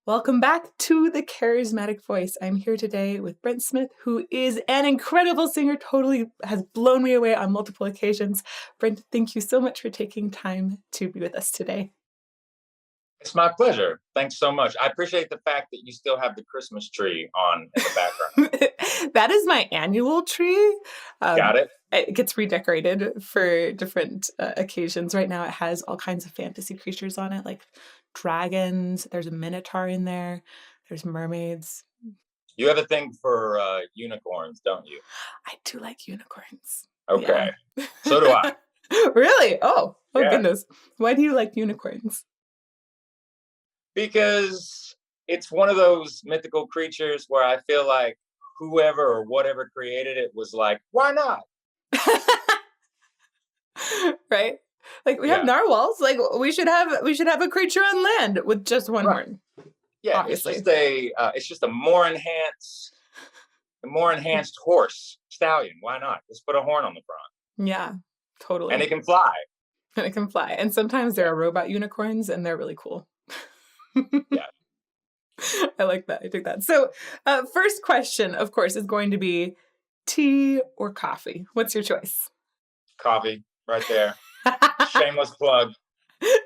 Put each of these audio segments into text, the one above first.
Welcome back to the Charismatic Voice. I'm here today with Brent Smith, who is an incredible singer, totally has blown me away on multiple occasions. Brent, thank you so much for taking time to be with us today. It's my pleasure. Thanks so much. I appreciate the fact that you still have the Christmas tree on in the background. That is my annual tree. Got it? It gets redecorated for different occasions. Right now it has all kinds of fantasy creatures on it, like dragons. There's a minotaur in there. There's mermaids. You have a thing for unicorns, don't you? I do like unicorns. Okay. Yeah. So do I. Really? Oh yeah. Goodness. Why do you like unicorns? Because it's one of those mythical creatures where I feel like whoever or whatever created it was like, why not? Right? Like we have narwhals. Like we should have a creature on land with just one horn. Yeah, obviously. It's just a more enhanced horse stallion. Why not? Let's put a horn on the front. Yeah, totally. And it can fly. And sometimes there are robot unicorns, and they're really cool. Yeah. I like that. I dig that. So, first question, of course, is going to be tea or coffee. What's your choice? Coffee, right there. Shameless plug.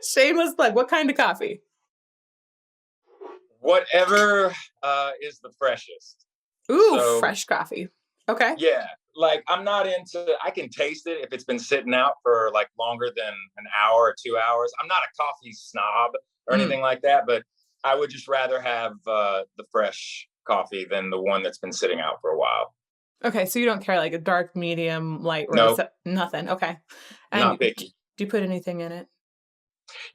Shameless plug. What kind of coffee? Whatever is the freshest. Ooh, fresh coffee. Okay. Yeah. Like I'm not into, I can taste it if it's been sitting out for like longer than an hour or 2 hours. I'm not a coffee snob or anything like that, but I would just rather have the fresh coffee than the one that's been sitting out for a while. Okay, so you don't care like a dark, medium, light, nope. Nothing. Okay. And not picky. Do you put anything in it?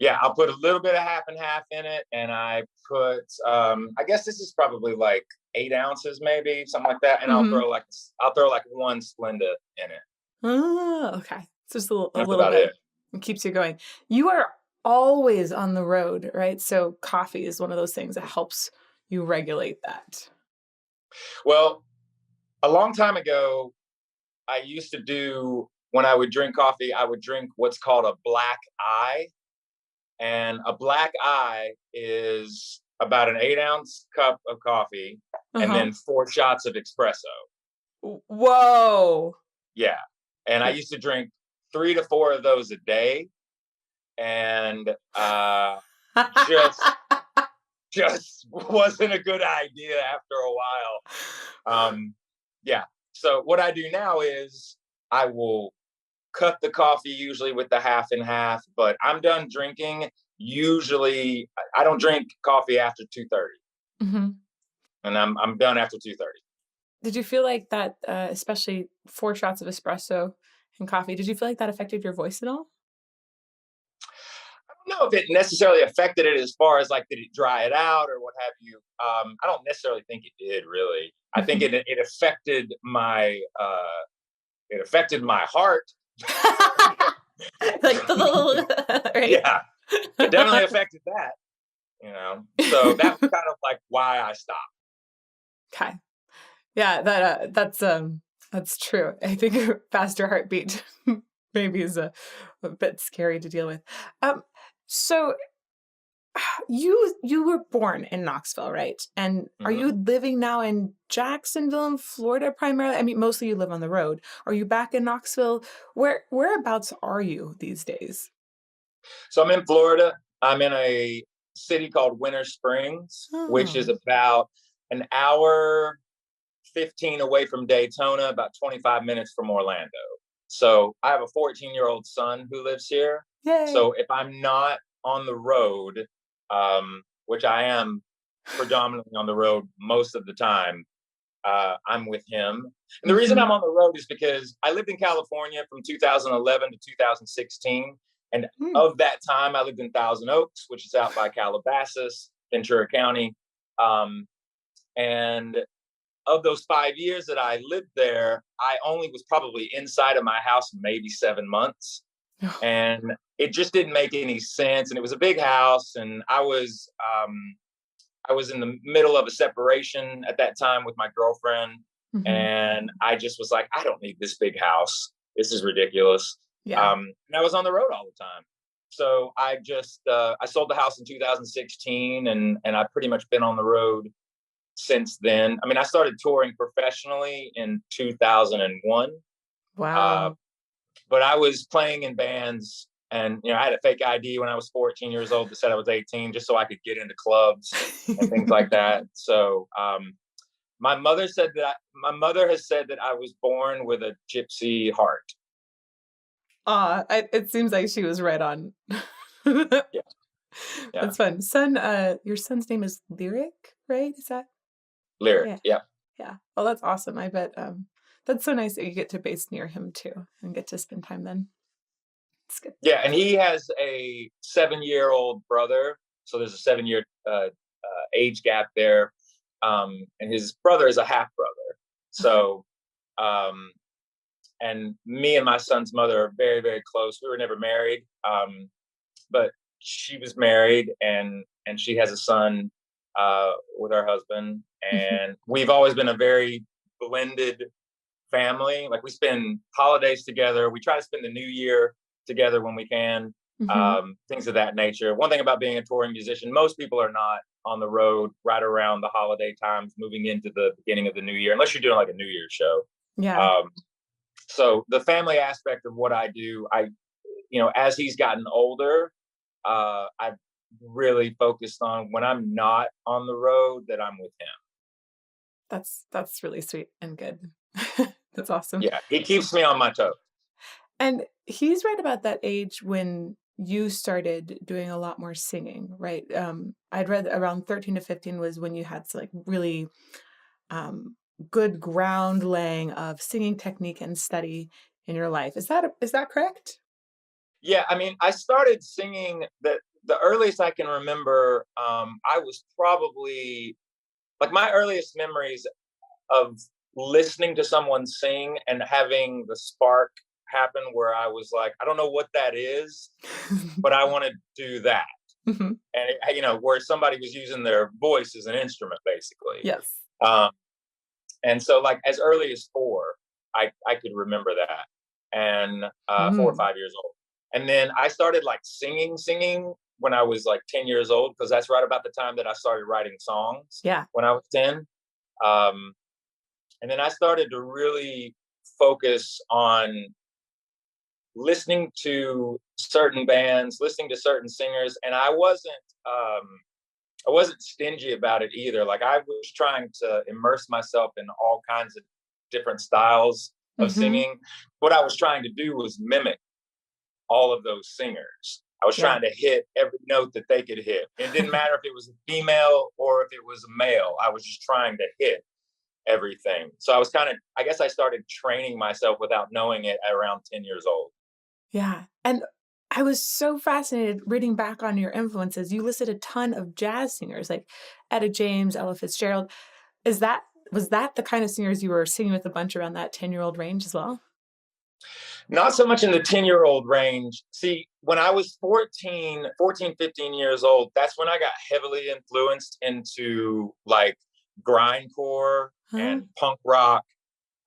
Yeah, I'll put a little bit of half and half in it, and I put I guess this is probably like 8 ounces, maybe something like that, and I'll throw like 1 Splenda in it. Oh, okay. So just a little about bit. It keeps you going. You are always on the road, right? So coffee is one of those things that helps you regulate that. Well, a long time ago, I used to do, when I would drink coffee, I would drink what's called a black eye. And a black eye is about an 8-ounce cup of coffee and then 4 shots of espresso. Whoa. Yeah. And I used to drink 3 to 4 of those a day. And just wasn't a good idea after a while. Yeah. So what I do now is I will cut the coffee usually with the half and half, but I'm done drinking. Usually I don't drink coffee after 2:30. And I'm done after 2:30. Did you feel like that, especially 4 shots of espresso and coffee, did you feel like that affected your voice at all? I don't know if it necessarily affected it as far as like, did it dry it out or what have you? I don't necessarily think it did, really. I think it affected my heart. Like right? Yeah, it definitely affected that, so that's kind of like why I stopped. Okay. Yeah, that's true. I think a faster heartbeat maybe is a bit scary to deal with. So you were born in Knoxville, right? And are you living now in Jacksonville in Florida primarily? I mean, mostly you live on the road. Are you back in Knoxville? Whereabouts are you these days? So I'm in Florida. I'm in a city called Winter Springs, which is about an hour 15 away from Daytona, about 25 minutes from Orlando. So I have a 14-year-old son who lives here. Yay. So if I'm not on the road, which I am predominantly on the road most of the time, I'm with him. And the reason I'm on the road is because I lived in California from 2011 to 2016. And of that time, I lived in Thousand Oaks, which is out by Calabasas, Ventura County. And of those 5 years that I lived there, I only was probably inside of my house maybe 7 months. And it just didn't make any sense. And it was a big house. And I was in the middle of a separation at that time with my girlfriend. And I just was like, I don't need this big house. This is ridiculous. Yeah. And I was on the road all the time. So I just I sold the house in 2016, and I've pretty much been on the road since then. I mean, I started touring professionally in 2001, Wow. but I was playing in bands, and I had a fake ID when I was 14 years old that said I was 18, just so I could get into clubs and things like that. So my mother has said that I was born with a gypsy heart. It seems like she was right on. Yeah. That's fun. Your son's name is Lyric, right? Is that? Lyric? Yeah. Yeah. Well, that's awesome. I bet that's so nice that you get to base near him too and get to spend time then. It's good. Yeah, and he has a 7-year-old brother, so there's a 7-year age gap there, and his brother is a half brother. So, and me and my son's mother are very, very close. We were never married, but she was married, and she has a son with her husband, and we've always been a very blended family. Like, we spend holidays together. We try to spend the New Year together when we can, things of that nature. One thing about being a touring musician, most people are not on the road right around the holiday times, moving into the beginning of the new year, unless you're doing like a New Year's show. Yeah. So the family aspect of what I do, as he's gotten older, I've really focused on, when I'm not on the road, that I'm with him. That's really sweet and good. That's awesome. Yeah, he keeps me on my toes. And he's right about that age when you started doing a lot more singing, right? I'd read around 13 to 15 was when you had like really good ground laying of singing technique and study in your life. Is that correct? Yeah, I mean, I started singing the earliest I can remember. I was probably, like, my earliest memories of listening to someone sing and having the spark happen where I was like, I don't know what that is, but I want to do that. And where somebody was using their voice as an instrument, basically. Yes. And so, like, as early as 4, I could remember that, and 4 or 5 years old. And then I started like singing when I was like 10 years old, because that's right about the time that I started writing songs. Yeah. When I was 10. And then I started to really focus on listening to certain bands, listening to certain singers, and I wasn't stingy about it either. Like, I was trying to immerse myself in all kinds of different styles of singing. What I was trying to do was mimic all of those singers. I was trying to hit every note that they could hit. It didn't matter if it was a female or if it was a male. I was just trying to hit everything. So I was I guess I started training myself without knowing it at around 10 years old. Yeah. And I was so fascinated reading back on your influences. You listed a ton of jazz singers like Etta James, Ella Fitzgerald. Was that the kind of singers you were singing with a bunch around that 10-year-old range as well? Not so much in the 10-year-old range. See, when I was 14, 15 years old, that's when I got heavily influenced into like grindcore and punk rock.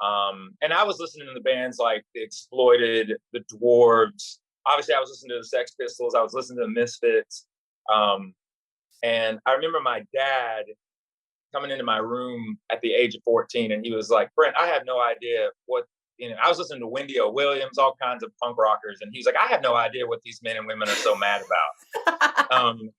And I was listening to the bands like The Exploited, The Dwarves. Obviously, I was listening to the Sex Pistols. I was listening to the Misfits. And I remember my dad coming into my room at the age of 14, and he was like, Brent, I have no idea what, I was listening to Wendy O. Williams, all kinds of punk rockers. And he was like, I have no idea what these men and women are so mad about.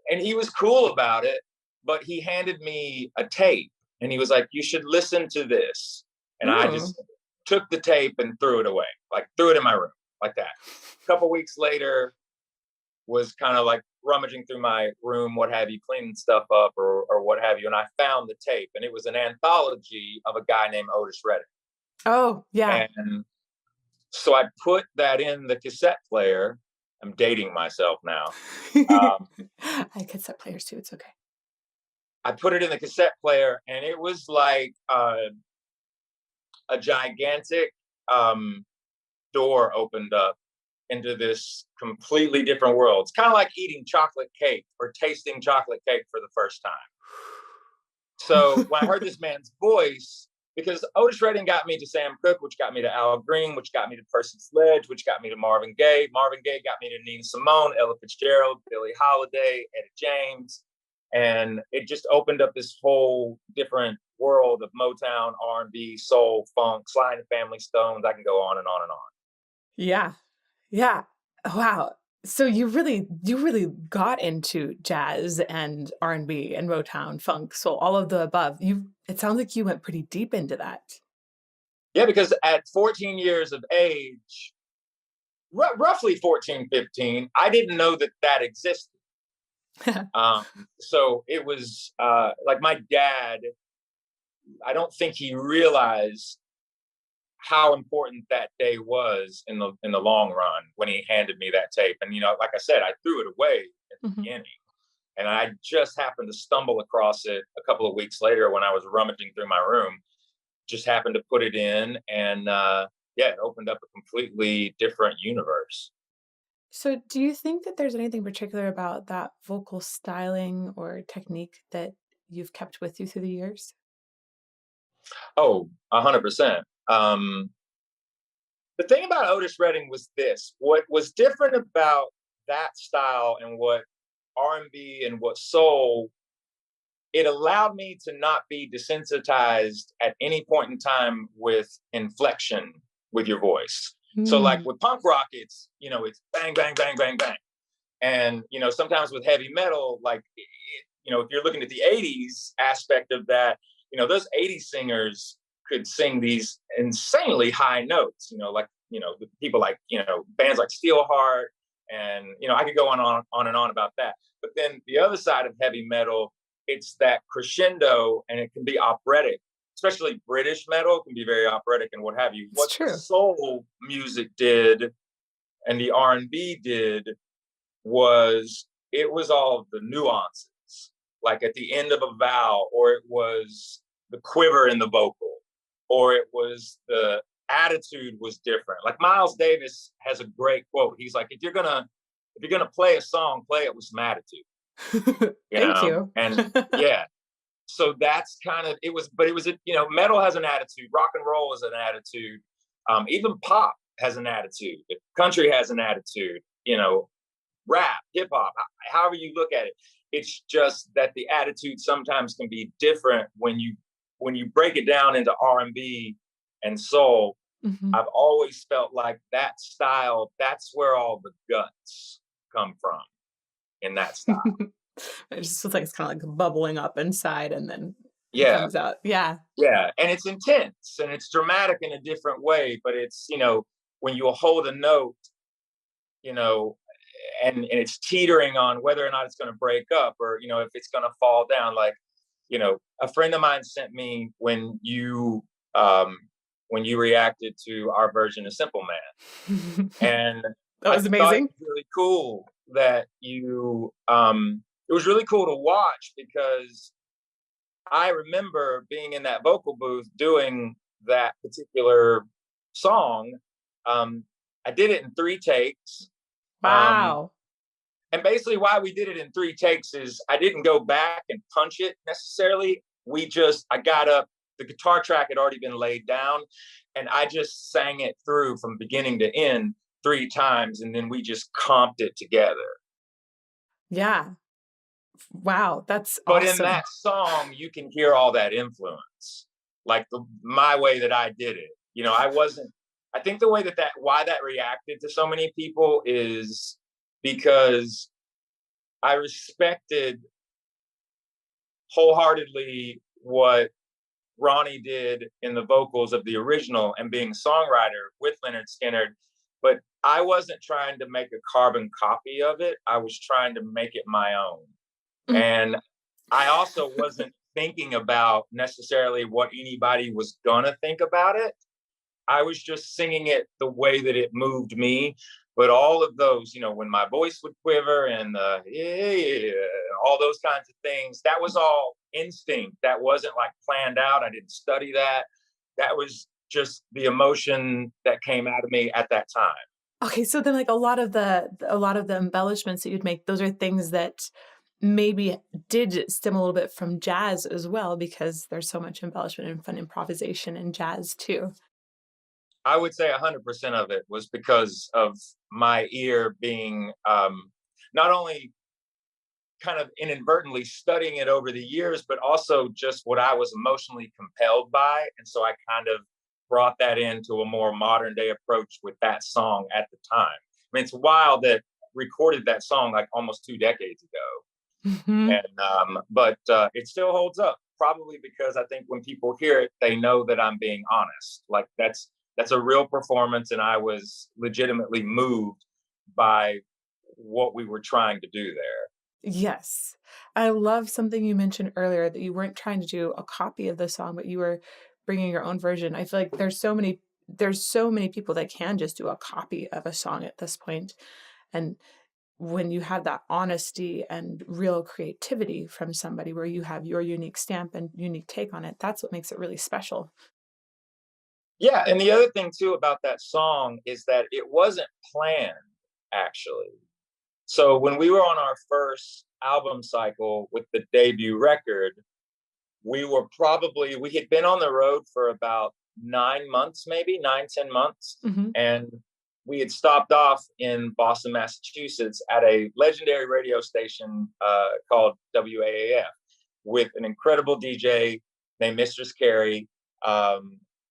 And he was cool about it, but he handed me a tape and he was like, you should listen to this. And I just took the tape and threw it away, like threw it in my room like that. A couple weeks later, was kind of like rummaging through my room, what have you, cleaning stuff up or what have you. And I found the tape, and it was an anthology of a guy named Otis Redding. Oh, yeah. And so I put that in the cassette player. I'm dating myself now. I cassette players too. It's okay. I put it in the cassette player, and it was like a gigantic door opened up into this completely different world. It's kind of like eating chocolate cake or tasting chocolate cake for the first time. So when I heard this man's voice, because Otis Redding got me to Sam Cooke, which got me to Al Green, which got me to Percy Sledge, which got me to Marvin Gaye. Marvin Gaye got me to Nina Simone, Ella Fitzgerald, Billie Holiday, Etta James. And it just opened up this whole different world of Motown, R&B, soul, funk, Sly and the Family Stones. I can go on and on and on. Yeah. Yeah. Wow. So you really got into jazz and R&B and Motown, funk, soul, all of the above. It sounds like you went pretty deep into that. Yeah, because at 14 years of age, roughly 14, 15, I didn't know that existed. So it was like my dad, I don't think he realized how important that day was in the long run when he handed me that tape. And, like I said, I threw it away at the beginning. And I just happened to stumble across it a couple of weeks later when I was rummaging through my room, just happened to put it in. And it opened up a completely different universe. So do you think that there's anything particular about that vocal styling or technique that you've kept with you through the years? Oh, 100%. The thing about Otis Redding was this. What was different about that style and what R&B and what soul, it allowed me to not be desensitized at any point in time with inflection with your voice. So like with punk rock, it's bang, bang, bang, bang, bang. And, sometimes with heavy metal, like, if you're looking at the 80s aspect of that, those 80s singers could sing these insanely high notes, the people like, bands like Steelheart, and, I could go on and on about that. But then the other side of heavy metal, it's that crescendo, and it can be operatic, especially British metal can be very operatic and what have you. What the soul music did and the R&B did was, it was all the nuances, like at the end of a vowel, or it was the quiver in the vocal, or it was the attitude was different. Like Miles Davis has a great quote. He's like, if you're gonna play a song, play it with some attitude. Thank you. And yeah, so that's kind of it was. Metal has an attitude. Rock and roll is an attitude. Even pop has an attitude. Country has an attitude. Rap, hip hop, however you look at it. It's just that the attitude sometimes can be different when you break it down into R&B and soul. I've always felt like that style, that's where all the guts come from in that style. It just feels like it's kind of like bubbling up inside and then it comes out. Yeah. Yeah. And it's intense and it's dramatic in a different way, but it's, when you hold a note, and it's teetering on whether or not it's going to break up or, if it's going to fall down. Like, a friend of mine sent me when you reacted to our version of Simple Man. And that was amazing. It was really cool that you, it was really cool to watch because I remember being in that vocal booth doing that particular song. I did it in 3 takes. Wow. And basically why we did it in 3 takes is I didn't go back and punch it necessarily. I got up, the guitar track had already been laid down, and I just sang it through from beginning to end 3 times, and then we just comped it together. Yeah. Wow, that's awesome. But in that song, you can hear all that influence, like my way that I did it. I think the way why that reacted to so many people is because I respected wholeheartedly what Ronnie did in the vocals of the original and being a songwriter with Lynyrd Skynyrd, but I wasn't trying to make a carbon copy of it. I was trying to make it my own. And I also wasn't thinking about necessarily what anybody was gonna think about it. I was just singing it the way that it moved me. But all of those, when my voice would quiver and all those kinds of things, that was all instinct. That wasn't like planned out. I didn't study that. That was just the emotion that came out of me at that time. Okay, so then like a lot of the embellishments that you'd make, those are things that maybe did stem a little bit from jazz as well, because there's so much embellishment and fun improvisation in jazz too. I would say 100% of it was because of my ear being not only kind of inadvertently studying it over the years, but also just what I was emotionally compelled by. And so I kind of brought that into a more modern day approach with that song at the time. I mean, it's wild that recorded that song like almost 2 decades ago. Mm-hmm. And but it still holds up, probably because I think when people hear it, they know that I'm being honest. Like that's a real performance, and I was legitimately moved by what we were trying to do there. Yes. I love something you mentioned earlier, that you weren't trying to do a copy of the song, but you were bringing your own version. I feel like there's so many people that can just do a copy of a song at this point. And when you have that honesty and real creativity from somebody where you have your unique stamp and unique take on it, that's what makes it really special. Yeah, and the other thing too about that song is that it wasn't planned, actually. So when we were on our first album cycle with the debut record, we had been on the road for about 9 months, maybe 9, 10 months. Mm-hmm. And we had stopped off in Boston, Massachusetts at a legendary radio station called WAAF with an incredible DJ named Mistress Carrie,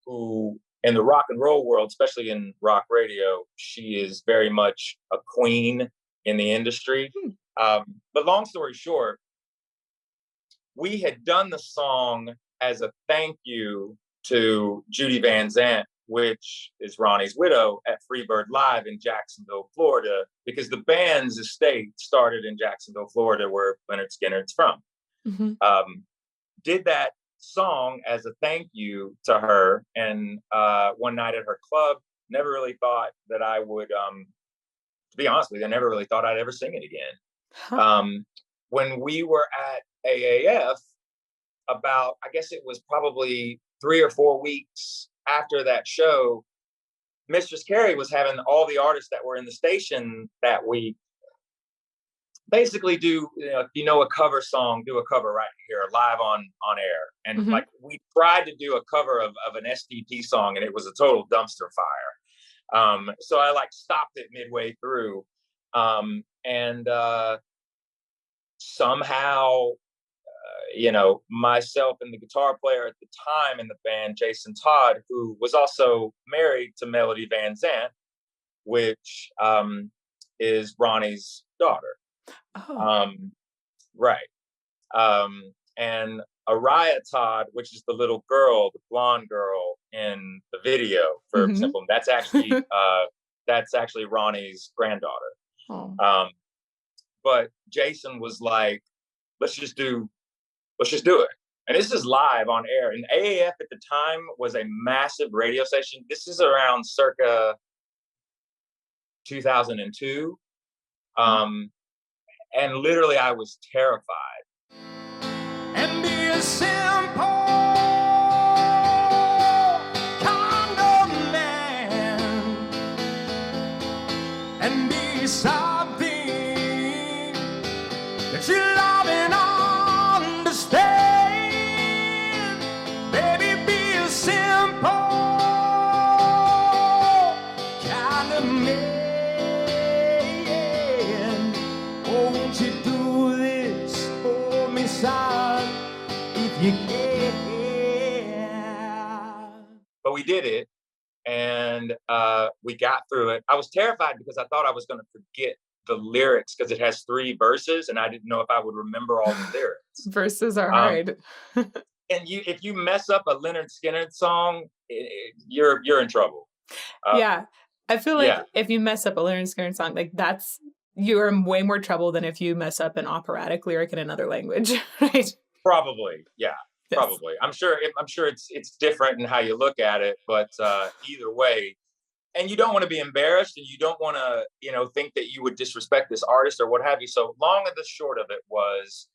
who in the rock and roll world, especially in rock radio, she is very much a queen in the industry. But long story short, we had done the song as a thank you to Judy Van Zant, which is Ronnie's widow, at Freebird Live in Jacksonville, Florida, because the band's estate started in Jacksonville, Florida, where Leonard Skinner's from. Mm-hmm. Did that song as a thank you to her, and one night at her club, never really thought that I would, to be honest with you, I never really thought I'd ever sing it again. Huh. When we were at AAF, about, I guess it was probably 3 or 4 weeks after that show, Mistress Carrie was having all the artists that were in the station that week basically do, if you know a cover song, do a cover right here live on air. And Mm-hmm. like we tried to do a cover of an STP song, and it was a total dumpster fire. So I like stopped it midway through. And somehow, myself and the guitar player at the time in the band, Jason Todd, who was also married to Melody Van Zant, which is Ronnie's daughter. Oh. Right. And Araya Todd, which is the little girl, the blonde girl in the video for Mm-hmm. Simple, that's actually Ronnie's granddaughter. Oh. But Jason was like, let's just do it. And this is live on air. And AAF at the time was a massive radio station. This is around circa 2002. And literally I was terrified. And be a simple kind of man, and be something that you love and understand. Baby, be a simple kind of man. Won't you do this for me, son, if you can? But we did it, and we got through it. I was terrified because I thought I was going to forget the lyrics, because it has 3 verses, and I didn't know if I would remember all the lyrics. Verses are hard. And if you mess up a Leonard Skinner song, you're in trouble. Yeah. I feel like yeah. if you mess up a Leonard Skinner song, like you're in way more trouble than if you mess up an operatic lyric in another language, right? Probably, yeah. Yes. Probably. I'm sure it's different in how you look at it, but either way, and you don't want to be embarrassed, and you don't want to, think that you would disrespect this artist or what have you. So long and the short of it was,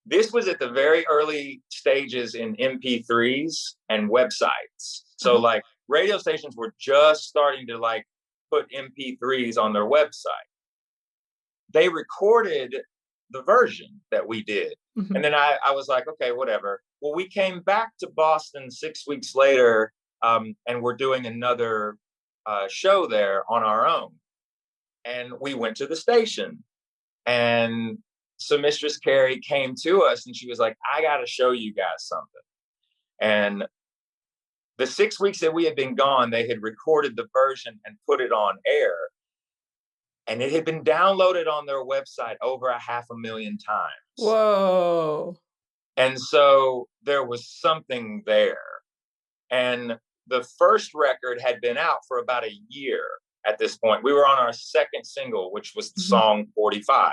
this was at the very early stages in MP3s and websites. So like radio stations were just starting to like put MP3s on their website. They recorded the version that we did. Mhm. And then I was like, okay, whatever. Well, we came back to Boston 6 weeks later, and we're doing another show there on our own. And we went to the station, and so Mistress Carrie came to us and she was like, I got to show you guys something. And the 6 weeks that we had been gone, they had recorded the version and put it on air. And it had been downloaded on their website over 500,000 times. Whoa. And so there was something there. And the first record had been out for about a year at this point. We were on our second single, which was the song 45.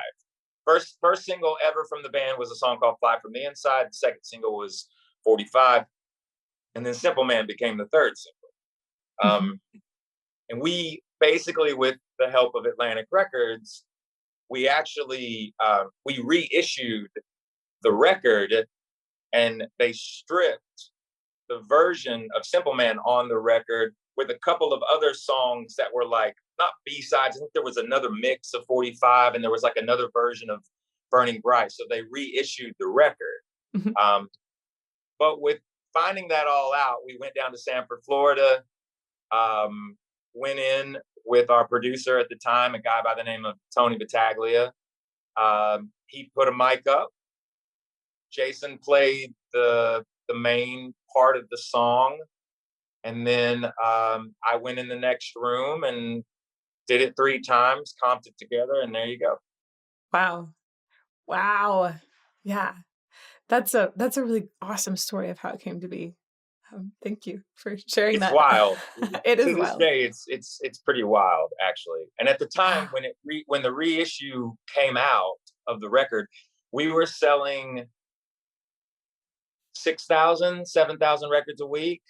First single ever from the band was a song called Fly From the Inside. The second single was 45. And then Simple Man became the third single. And we basically, with the help of Atlantic Records, we actually, we reissued the record, and they stripped the version of Simple Man on the record with a couple of other songs that were like, not B-sides. I think there was another mix of 45, and there was like another version of Burning Bright. So they reissued the record. But with finding that all out, we went down to Sanford, Florida, went in with our producer at the time, a guy by the name of Tony Battaglia. He put a mic up. Jason played the main part of the song. And then I went in the next room and did it 3 times, comped it together, and there you go. Wow. Yeah. That's a really awesome story of how it came to be. Thank you for sharing that. It's wild. It is to this wild. day, it's pretty wild, actually. And at the time when the reissue came out of the record, we were selling 6,000, 7,000 records a week.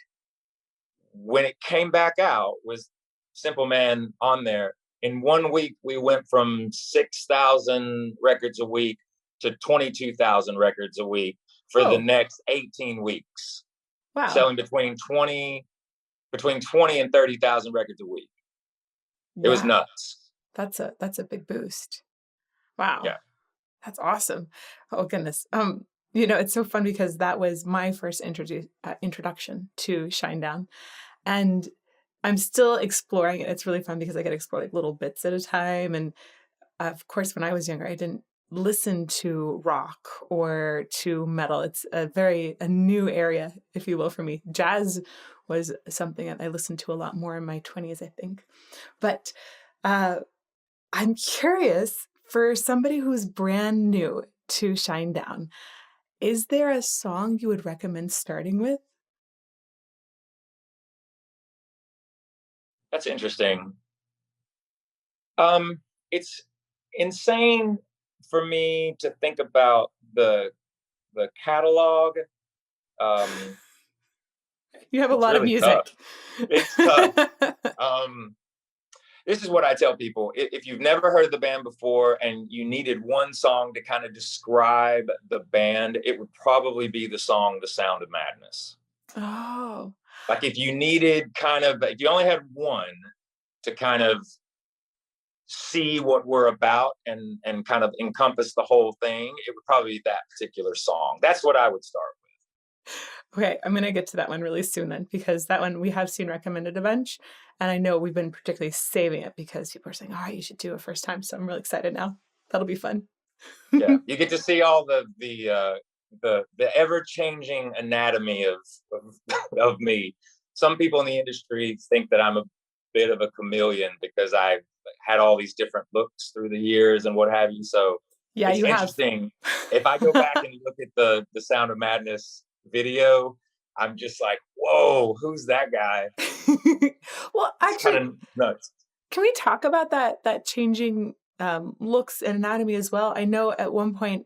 When it came back out, was Simple Man on there. In 1 week, we went from 6,000 records a week to 22,000 records a week for the next 18 weeks. Wow. Selling between 20 and 30,000 records a week. It was nuts. That's a big boost. Wow. Yeah. That's awesome. Oh goodness. It's so fun because that was my first introduction to Shinedown, and I'm still exploring it. It's really fun because I get to explore like little bits at a time. And of course, when I was younger, I didn't listen to rock or to metal. It's a new area, if you will, for me. Jazz was something that I listened to a lot more in my 20s, I think. But I'm curious, for somebody who's brand new to Shinedown, is there a song you would recommend starting with? That's interesting. It's insane for me to think about the catalog. You have a lot of music. Tough. It's tough. This is what I tell people. If you've never heard of the band before and you needed one song to kind of describe the band, it would probably be the song The Sound of Madness. Oh. Like if you only had one to kind of see what we're about and kind of encompass the whole thing, it would probably be that particular song. That's what I would start with. Okay, I'm going to get to that one really soon then, because that one we have seen recommended a bunch, and I know we've been particularly saving it because people are saying, all right, you should do it first time. So I'm really excited now. That'll be fun. Yeah, you get to see all the ever-changing anatomy of me. Some people in the industry think that I'm a bit of a chameleon because I've had all these different looks through the years and what have you. So yeah, it's interesting. If I go back and look at the Sound of Madness video, I'm just like, whoa, who's that guy? Well, actually, kind of nuts. Can we talk about that changing looks and anatomy as well? I know at one point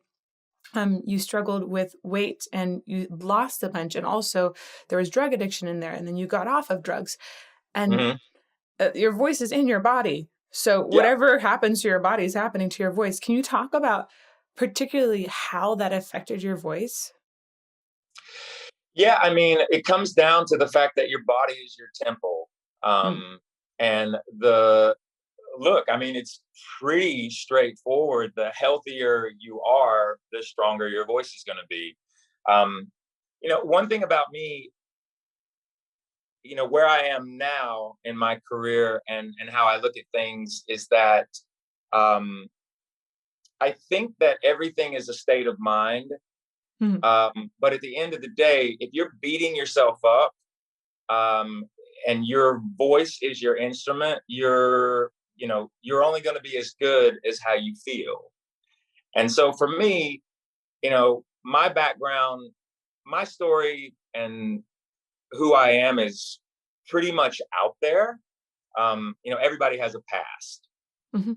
you struggled with weight and you lost a bunch, and also there was drug addiction in there, and then you got off of drugs, and your voice is in your body. So whatever happens to your body is happening to your voice. Can you talk about particularly how that affected your voice? Yeah, I mean, it comes down to the fact that your body is your temple. And look, I mean, it's pretty straightforward. The healthier you are, the stronger your voice is going to be. One thing about me, where I am now in my career and how I look at things is that um, I think that everything is a state of mind. Mhm. But at the end of the day, if you're beating yourself up, um, and your voice is your instrument, you're only going to be as good as how you feel. And so for me, my background, my story, and who I am is pretty much out there. Everybody has a past. Mhm.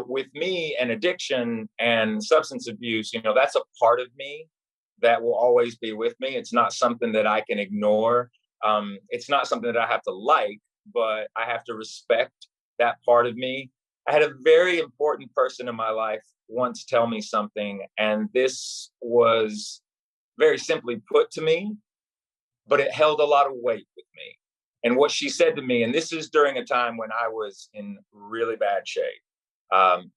With me and addiction and substance abuse, that's a part of me that will always be with me. It's not something that I can ignore. It's not something that I have to like, but I have to respect that part of me. I had a very important person in my life once tell me something, and this was very simply put to me, but it held a lot of weight with me. And what she said to me, and this is during a time when I was in really bad shape,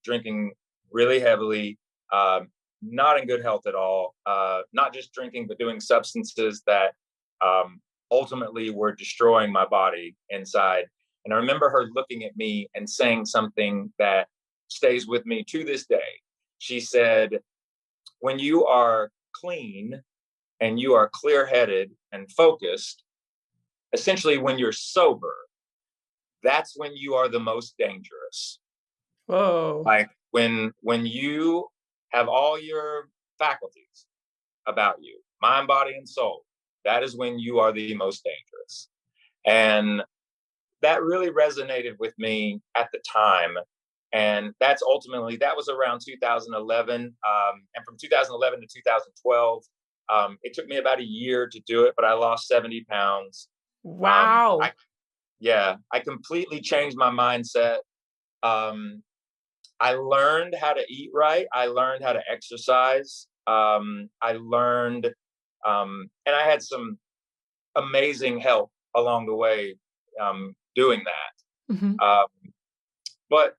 drinking really heavily, not in good health at all, not just drinking, but doing substances that ultimately were destroying my body inside. And I remember her looking at me and saying something that stays with me to this day. She said, when you are clean and you are clear-headed and focused, essentially when you're sober, that's when you are the most dangerous. Whoa. Like when you have all your faculties about you, mind, body, and soul, that is when you are the most dangerous. And that really resonated with me at the time. And that was around 2011. And from 2011 to 2012, it took me about a year to do it, but I lost 70 pounds. Wow. I completely changed my mindset. I learned how to eat right. I learned how to exercise. I learned, and I had some amazing help along the way doing that. Mhm. But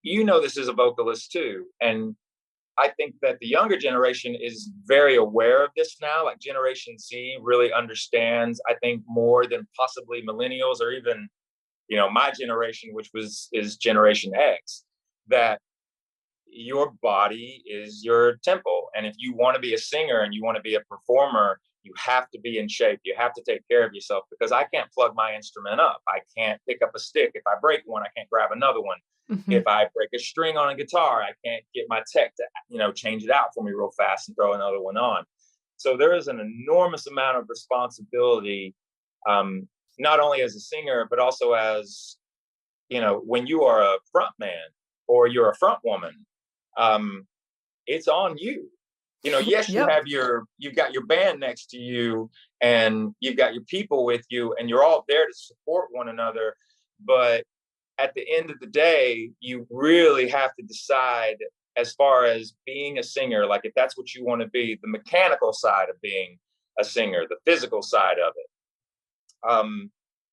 this is a vocalist too. And I think that the younger generation is very aware of this now. Like Generation Z really understands, I think, more than possibly millennials or even, my generation, which is Generation X, that your body is your temple. And if you want to be a singer and you want to be a performer, you have to be in shape. You have to take care of yourself, because I can't plug my instrument up. I can't pick up a stick. If I break one, I can't grab another one. Mhm. If I break a string on a guitar, I can't get my tech to, change it out for me real fast and throw another one on. So there is an enormous amount of responsibility, not only as a singer, but also as, when you are a front man or you're a front woman, it's on you. Yes, Yep. you've got your band next to you and you've got your people with you and you're all there to support one another. But at the end of the day, you really have to decide, as far as being a singer, like if that's what you want to be, the mechanical side of being a singer, the physical side of it.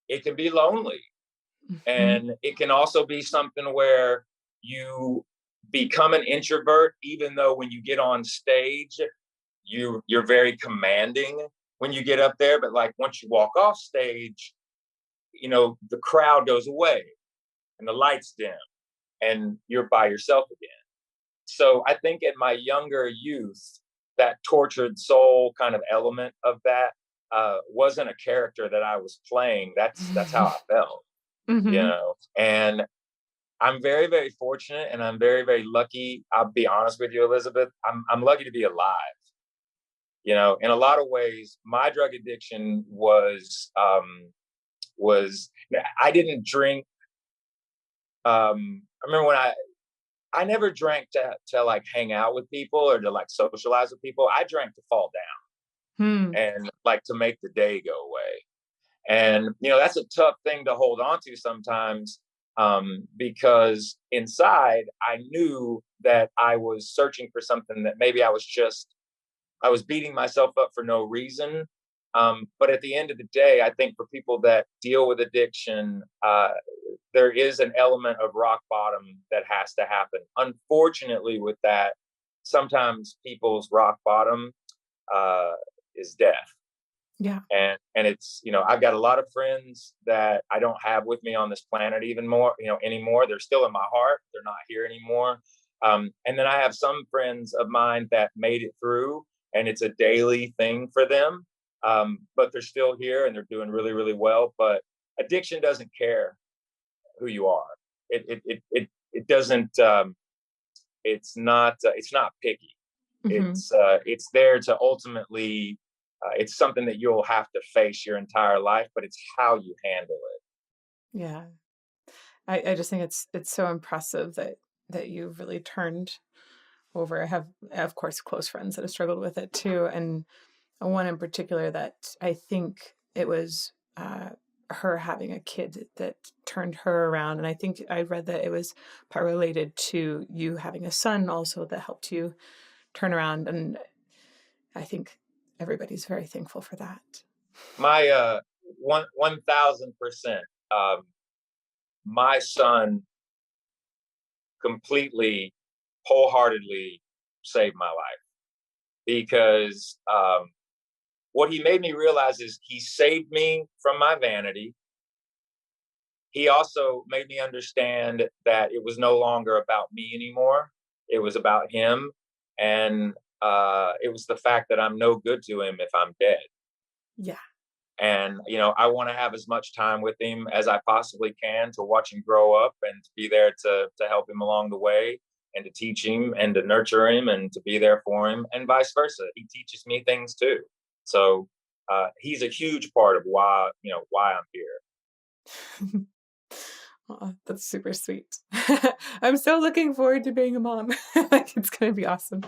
It can be lonely. Mhm. And it can also be something where you become an introvert, even though when you get on stage, you're very commanding when you get up there. But like once you walk off stage, the crowd goes away and the lights dim and you're by yourself again. So I think in my younger youth, that tortured soul kind of element of that wasn't a character that I was playing. That's how I felt. Mhm. And I'm very, very fortunate and I'm very, very lucky. I'll be honest with you, Elizabeth. I'm lucky to be alive. In a lot of ways, my drug addiction was I didn't drink. I remember when I never drank to like hang out with people or to like socialize with people. I drank to fall Hmm. down and like to make the day go away. And, that's a tough thing to hold on to sometimes, because inside I knew that I was searching for something, that maybe I was beating myself up for no reason. But at the end of the day, I think for people that deal with addiction, there is an element of rock bottom that has to happen. Unfortunately, with that, sometimes people's rock bottom is death. Yeah. And it's, I've got a lot of friends that I don't have with me on this planet anymore. They're still in my heart. They're not here anymore. And then I have some friends of mine that made it through, and it's a daily thing for them. But they're still here and they're doing really, really well. But addiction doesn't care who you are. It doesn't. It's not picky. It's there to ultimately. It's something that you'll have to face your entire life, but it's how you handle it. Yeah. I just think it's so impressive that you've really turned over. I have, of course, close friends that have struggled with it too. And one in particular that I think it was her having a kid that turned her around. And I think I read that it was part related to you having a son also that helped you turn around. And I think everybody's very thankful for that. My 1,000%. My son completely, wholeheartedly saved my life, because what he made me realize is he saved me from my vanity. He also made me understand that it was no longer about me anymore. It was about him. And it was the fact that I'm no good to him if I'm dead. Yeah. And, I want to have as much time with him as I possibly can to watch him grow up and to be there to help him along the way and to teach him and to nurture him and to be there for him, and vice versa. He teaches me things too. So he's a huge part of why I'm here. Oh, that's super sweet. I'm so looking forward to being a mom. Like, it's going to be awesome.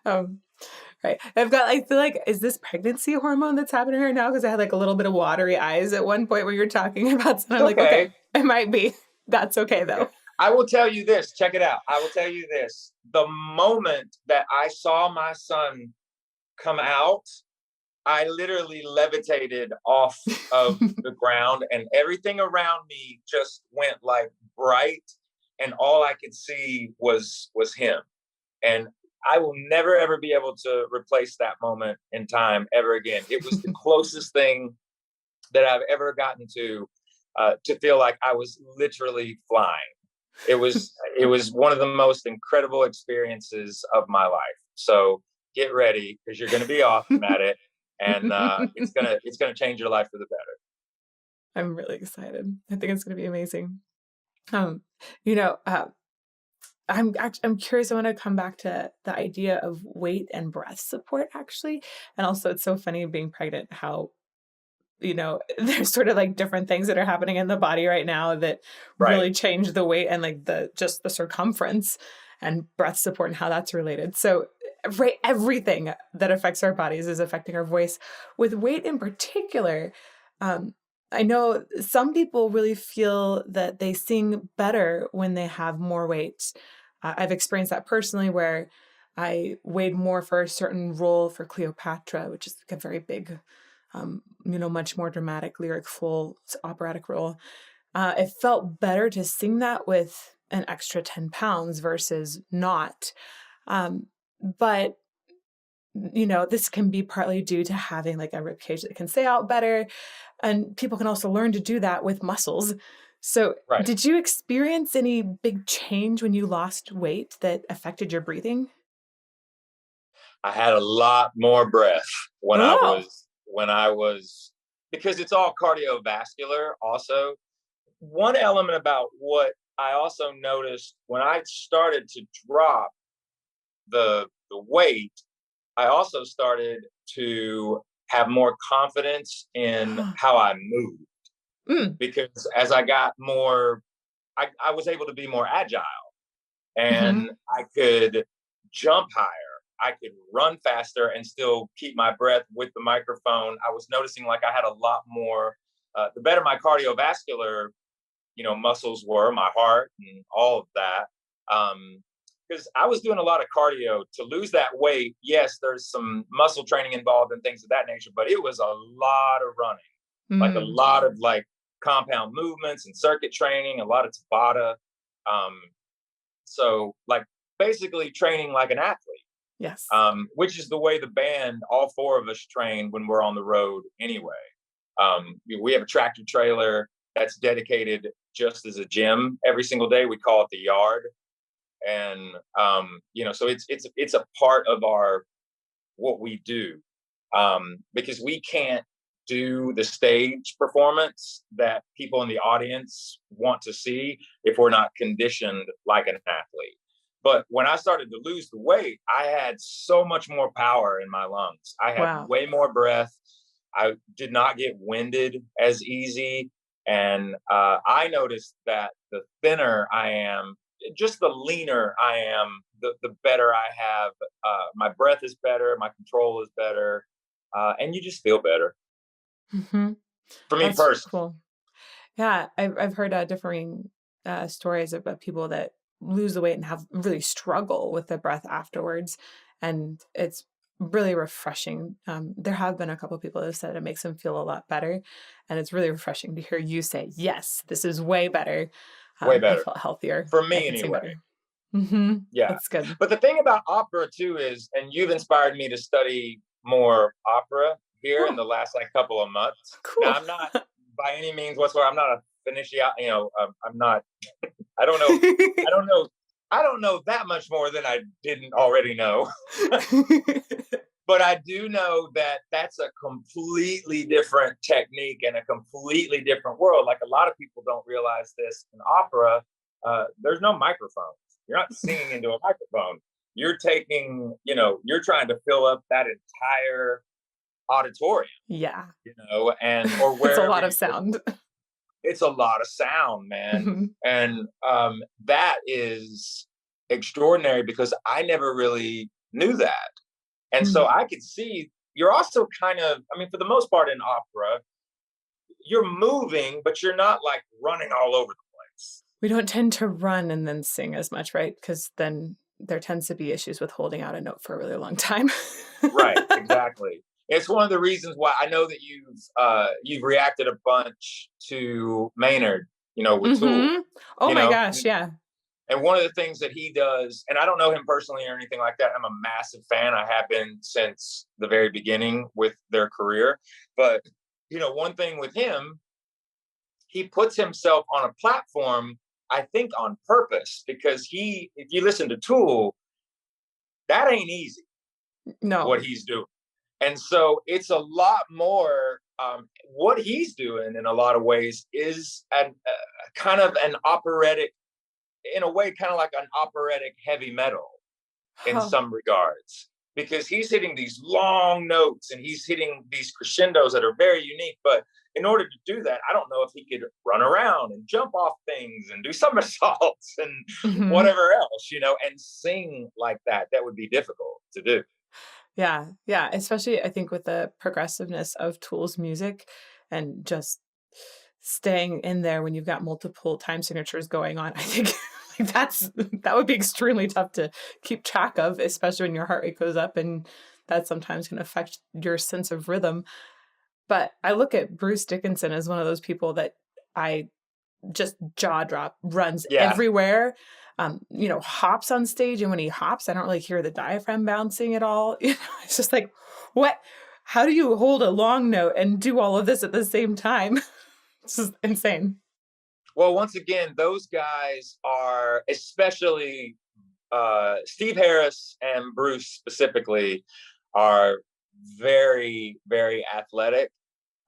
Right. I feel like, is this pregnancy hormone that's happening right now? Because I had like a little bit of watery eyes at one point when you were talking about something. I'm like, okay, it might be. That's okay though. I will tell you this. Check it out. I will tell you this. The moment that I saw my son come out, I literally levitated off of the ground, and everything around me just went like bright, and all I could see was him. And I will never, ever be able to replace that moment in time ever again. It was the closest thing that I've ever gotten to feel like I was literally flying. It was one of the most incredible experiences of my life. So get ready, because you're going to be awesome at it. And it's gonna change your life for the better. I'm really excited. I think it's gonna be amazing. I'm curious. I want to come back to the idea of weight and breath support, actually. And also, it's so funny being pregnant, how there's sort of like different things that are happening in the body right now that really change the weight and like the circumference, and breath support and how that's related. So everything that affects our bodies is affecting our voice. With weight in particular, I know some people really feel that they sing better when they have more weight. I've experienced that personally, where I weighed more for a certain role for Cleopatra, which is like a very big, much more dramatic, lyric, full operatic role. It felt better to sing that with an extra 10 pounds versus not. But this can be partly due to having like a rib cage that can stay out better. And people can also learn to do that with muscles. So did you experience any big change when you lost weight that affected your breathing? I had a lot more breath when I was, because it's all cardiovascular also. One element about what I also noticed when I started to drop the weight, I also started to have more confidence in how I moved. Because as I got more, I was able to be more agile, and I could jump higher. I could run faster and still keep my breath with the microphone. I was noticing like I had a lot more, the better my cardiovascular, muscles were, my heart and all of that. because I was doing a lot of cardio to lose that weight. Yes, there's some muscle training involved and things of that nature, but it was a lot of running, like a lot of like compound movements and circuit training, a lot of Tabata. So like basically training like an athlete. Yes. Which is the way the band, all four of us train when we're on the road anyway. We have a tractor trailer that's dedicated just as a gym every single day. We call it the yard. And, so it's a part of what we do, because we can't do the stage performance that people in the audience want to see if we're not conditioned like an athlete. But when I started to lose the weight, I had so much more power in my lungs. I had way more breath. I did not get winded as easy. And I noticed that the thinner I am, just the leaner I am, the better I have. My breath is better. My control is better. And you just feel better. Mm-hmm. For me personally. Cool. Yeah, I've heard differing stories about people that lose the weight and have really struggle with the breath afterwards. And it's really refreshing. There have been a couple of people who said it makes them feel a lot better. And it's really refreshing to hear you say, yes, this is way better. Way better. I felt healthier. For me, anyway. Mm-hmm. Yeah. That's good. But the thing about opera, too, is, and you've inspired me to study more opera here in the last couple of months. Cool. Now, I'm not by any means whatsoever. I'm not a I'm not, I don't know that much more than I didn't already know. But I do know that that's a completely different technique and a completely different world. Like a lot of people don't realize this in opera. There's no microphones. You're not singing into a microphone. You're taking, you're trying to fill up that entire auditorium. Yeah. And or where it's a lot of sound. It's a lot of sound, man. Mm-hmm. And that is extraordinary because I never really knew that. And so I could see you're also kind of, for the most part in opera, you're moving, but you're not like running all over the place. We don't tend to run and then sing as much, right? Because then there tends to be issues with holding out a note for a really long time. Right, exactly. It's one of the reasons why I know that you've reacted a bunch to Maynard, with Tool. Oh my gosh, yeah. And one of the things that he does, and I don't know him personally or anything like that, I'm a massive fan. I have been since the very beginning with their career. But, one thing with him, he puts himself on a platform, I think on purpose, because if you listen to Tool, that ain't easy. No. What he's doing. And so it's a lot more, what he's doing in a lot of ways is kind of an operatic, in a way, kind of like an operatic heavy metal in some regards, because he's hitting these long notes and he's hitting these crescendos that are very unique. But in order to do that, I don't know if he could run around and jump off things and do somersaults and whatever else, and sing like that. That would be difficult to do. Yeah. Yeah. Especially, I think, with the progressiveness of Tool's music and just staying in there when you've got multiple time signatures going on. I think that would be extremely tough to keep track of, especially when your heart rate goes up, and that sometimes can affect your sense of rhythm. But I look at Bruce Dickinson as one of those people that I just jaw drop, runs everywhere, hops on stage. And when he hops, I don't really hear the diaphragm bouncing at all. It's just like, what? How do you hold a long note and do all of this at the same time? It's just insane. Well, once again, those guys are, especially Steve Harris and Bruce specifically, are very, very athletic.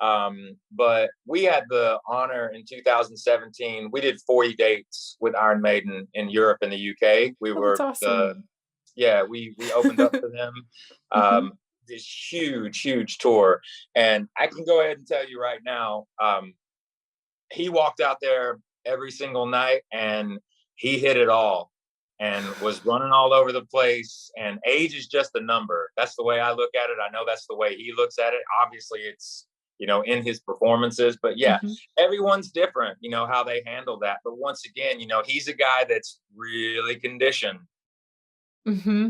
But we had the honor in 2017. We did 40 dates with Iron Maiden in Europe and the UK. We were that's awesome. We opened up for them. This huge tour. And I can go ahead and tell you right now, he walked out there every single night and he hit it all and was running all over the place. And age is just a number. That's the way I look at it. I know that's the way he looks at it. Obviously, it's, in his performances. But everyone's different, how they handle that. But once again, he's a guy that's really conditioned. Mm-hmm.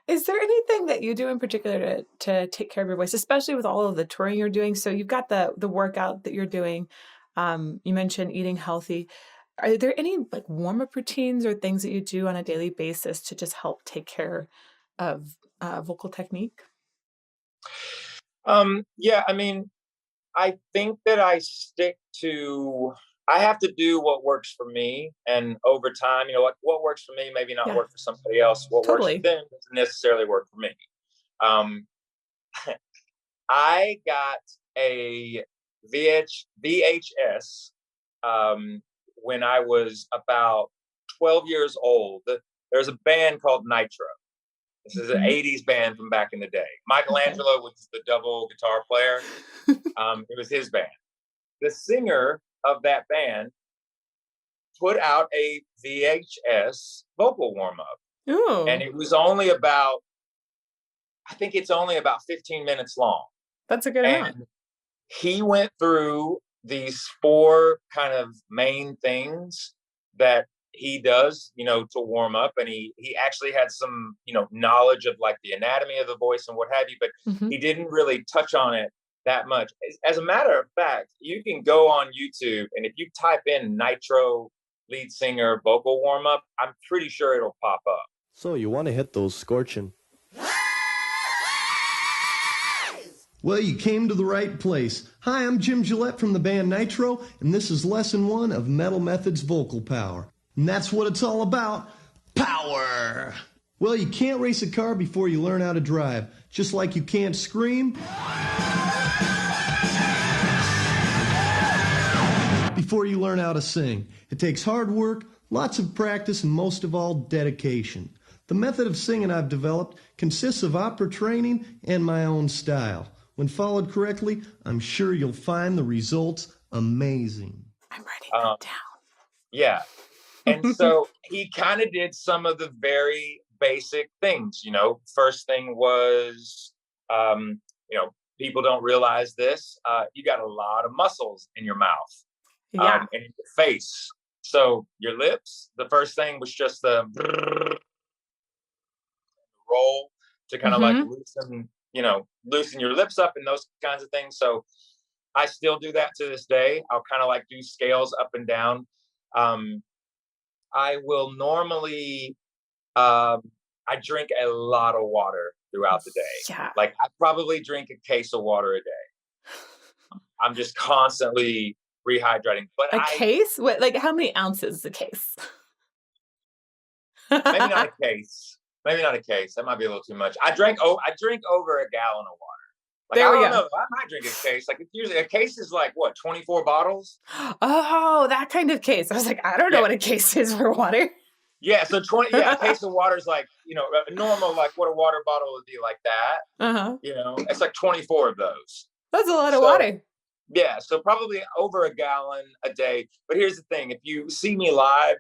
Is there anything that you do in particular to take care of your voice, especially with all of the touring you're doing? So you've got the workout that you're doing. You mentioned eating healthy. Are there any like warm-up routines or things that you do on a daily basis to just help take care of vocal technique? Yeah, I mean, I think that I have to do what works for me. And over time, what works for me, maybe not Yeah, work for somebody else. What works for totally. them doesn't necessarily work for me. Um, I got a VHS when I was about 12 years old. There's a band called Nitro. This is an Mhm. 80s band from back in the day. Okay. Michelangelo was the double guitar player. It was his band. The singer of that band put out a VHS vocal warm up. And Ooh, it was only about, I think it's only about 15 minutes long. that's a good amount. And he went through these four kind of main things that he does, to warm up. And he actually had some, knowledge of like the anatomy of the voice and what have you, but Hmm. he didn't really touch on it that much. As a matter of fact, you can go on YouTube and if you type in Nitro lead singer vocal warm up, I'm pretty sure it'll pop up. So you want to hit those scorching. Well, you came to the right place. Hi, I'm Jim Gillette from the band Nitro, and this is lesson 1 of Metal Method's Vocal Power. And that's what it's all about. Power! Well, you can't race a car before you learn how to drive. Just like you can't scream before you learn how to sing. It takes hard work, lots of practice, and most of all, dedication. The method of singing I've developed consists of opera training and my own style. When followed correctly, I'm sure you'll find the results amazing. I'm writing Um, that yeah. And down. so he kind of did some of the very basic things. First thing was, people don't realize this. You got a lot of muscles in your mouth Yeah. and in your face. So your lips, the first thing was just the roll to kind of like Hmm. loosen your lips up and those kinds of things. So I still do that to this day. I'll kind of like do scales up and down. I will normally, I drink a lot of water throughout the day. Yeah. Like I probably drink a case of water a day. I'm just constantly rehydrating. But A case? What? Like how many ounces is a case? maybe not a case. Maybe not a case. That might be a little too much. I drink over a gallon of water. Like There I we don't go. know. I might drink a case. Like it's usually a case is like what, 24 bottles? Oh, that kind of case. I was like, I don't know Yeah. what a case is for water. Yeah. So a case of water is like, a normal, like what a water bottle would be like that. Uh-huh. It's like 24 of those. That's a lot of So water. yeah, so probably over a gallon a day. But here's the thing: if you see me live,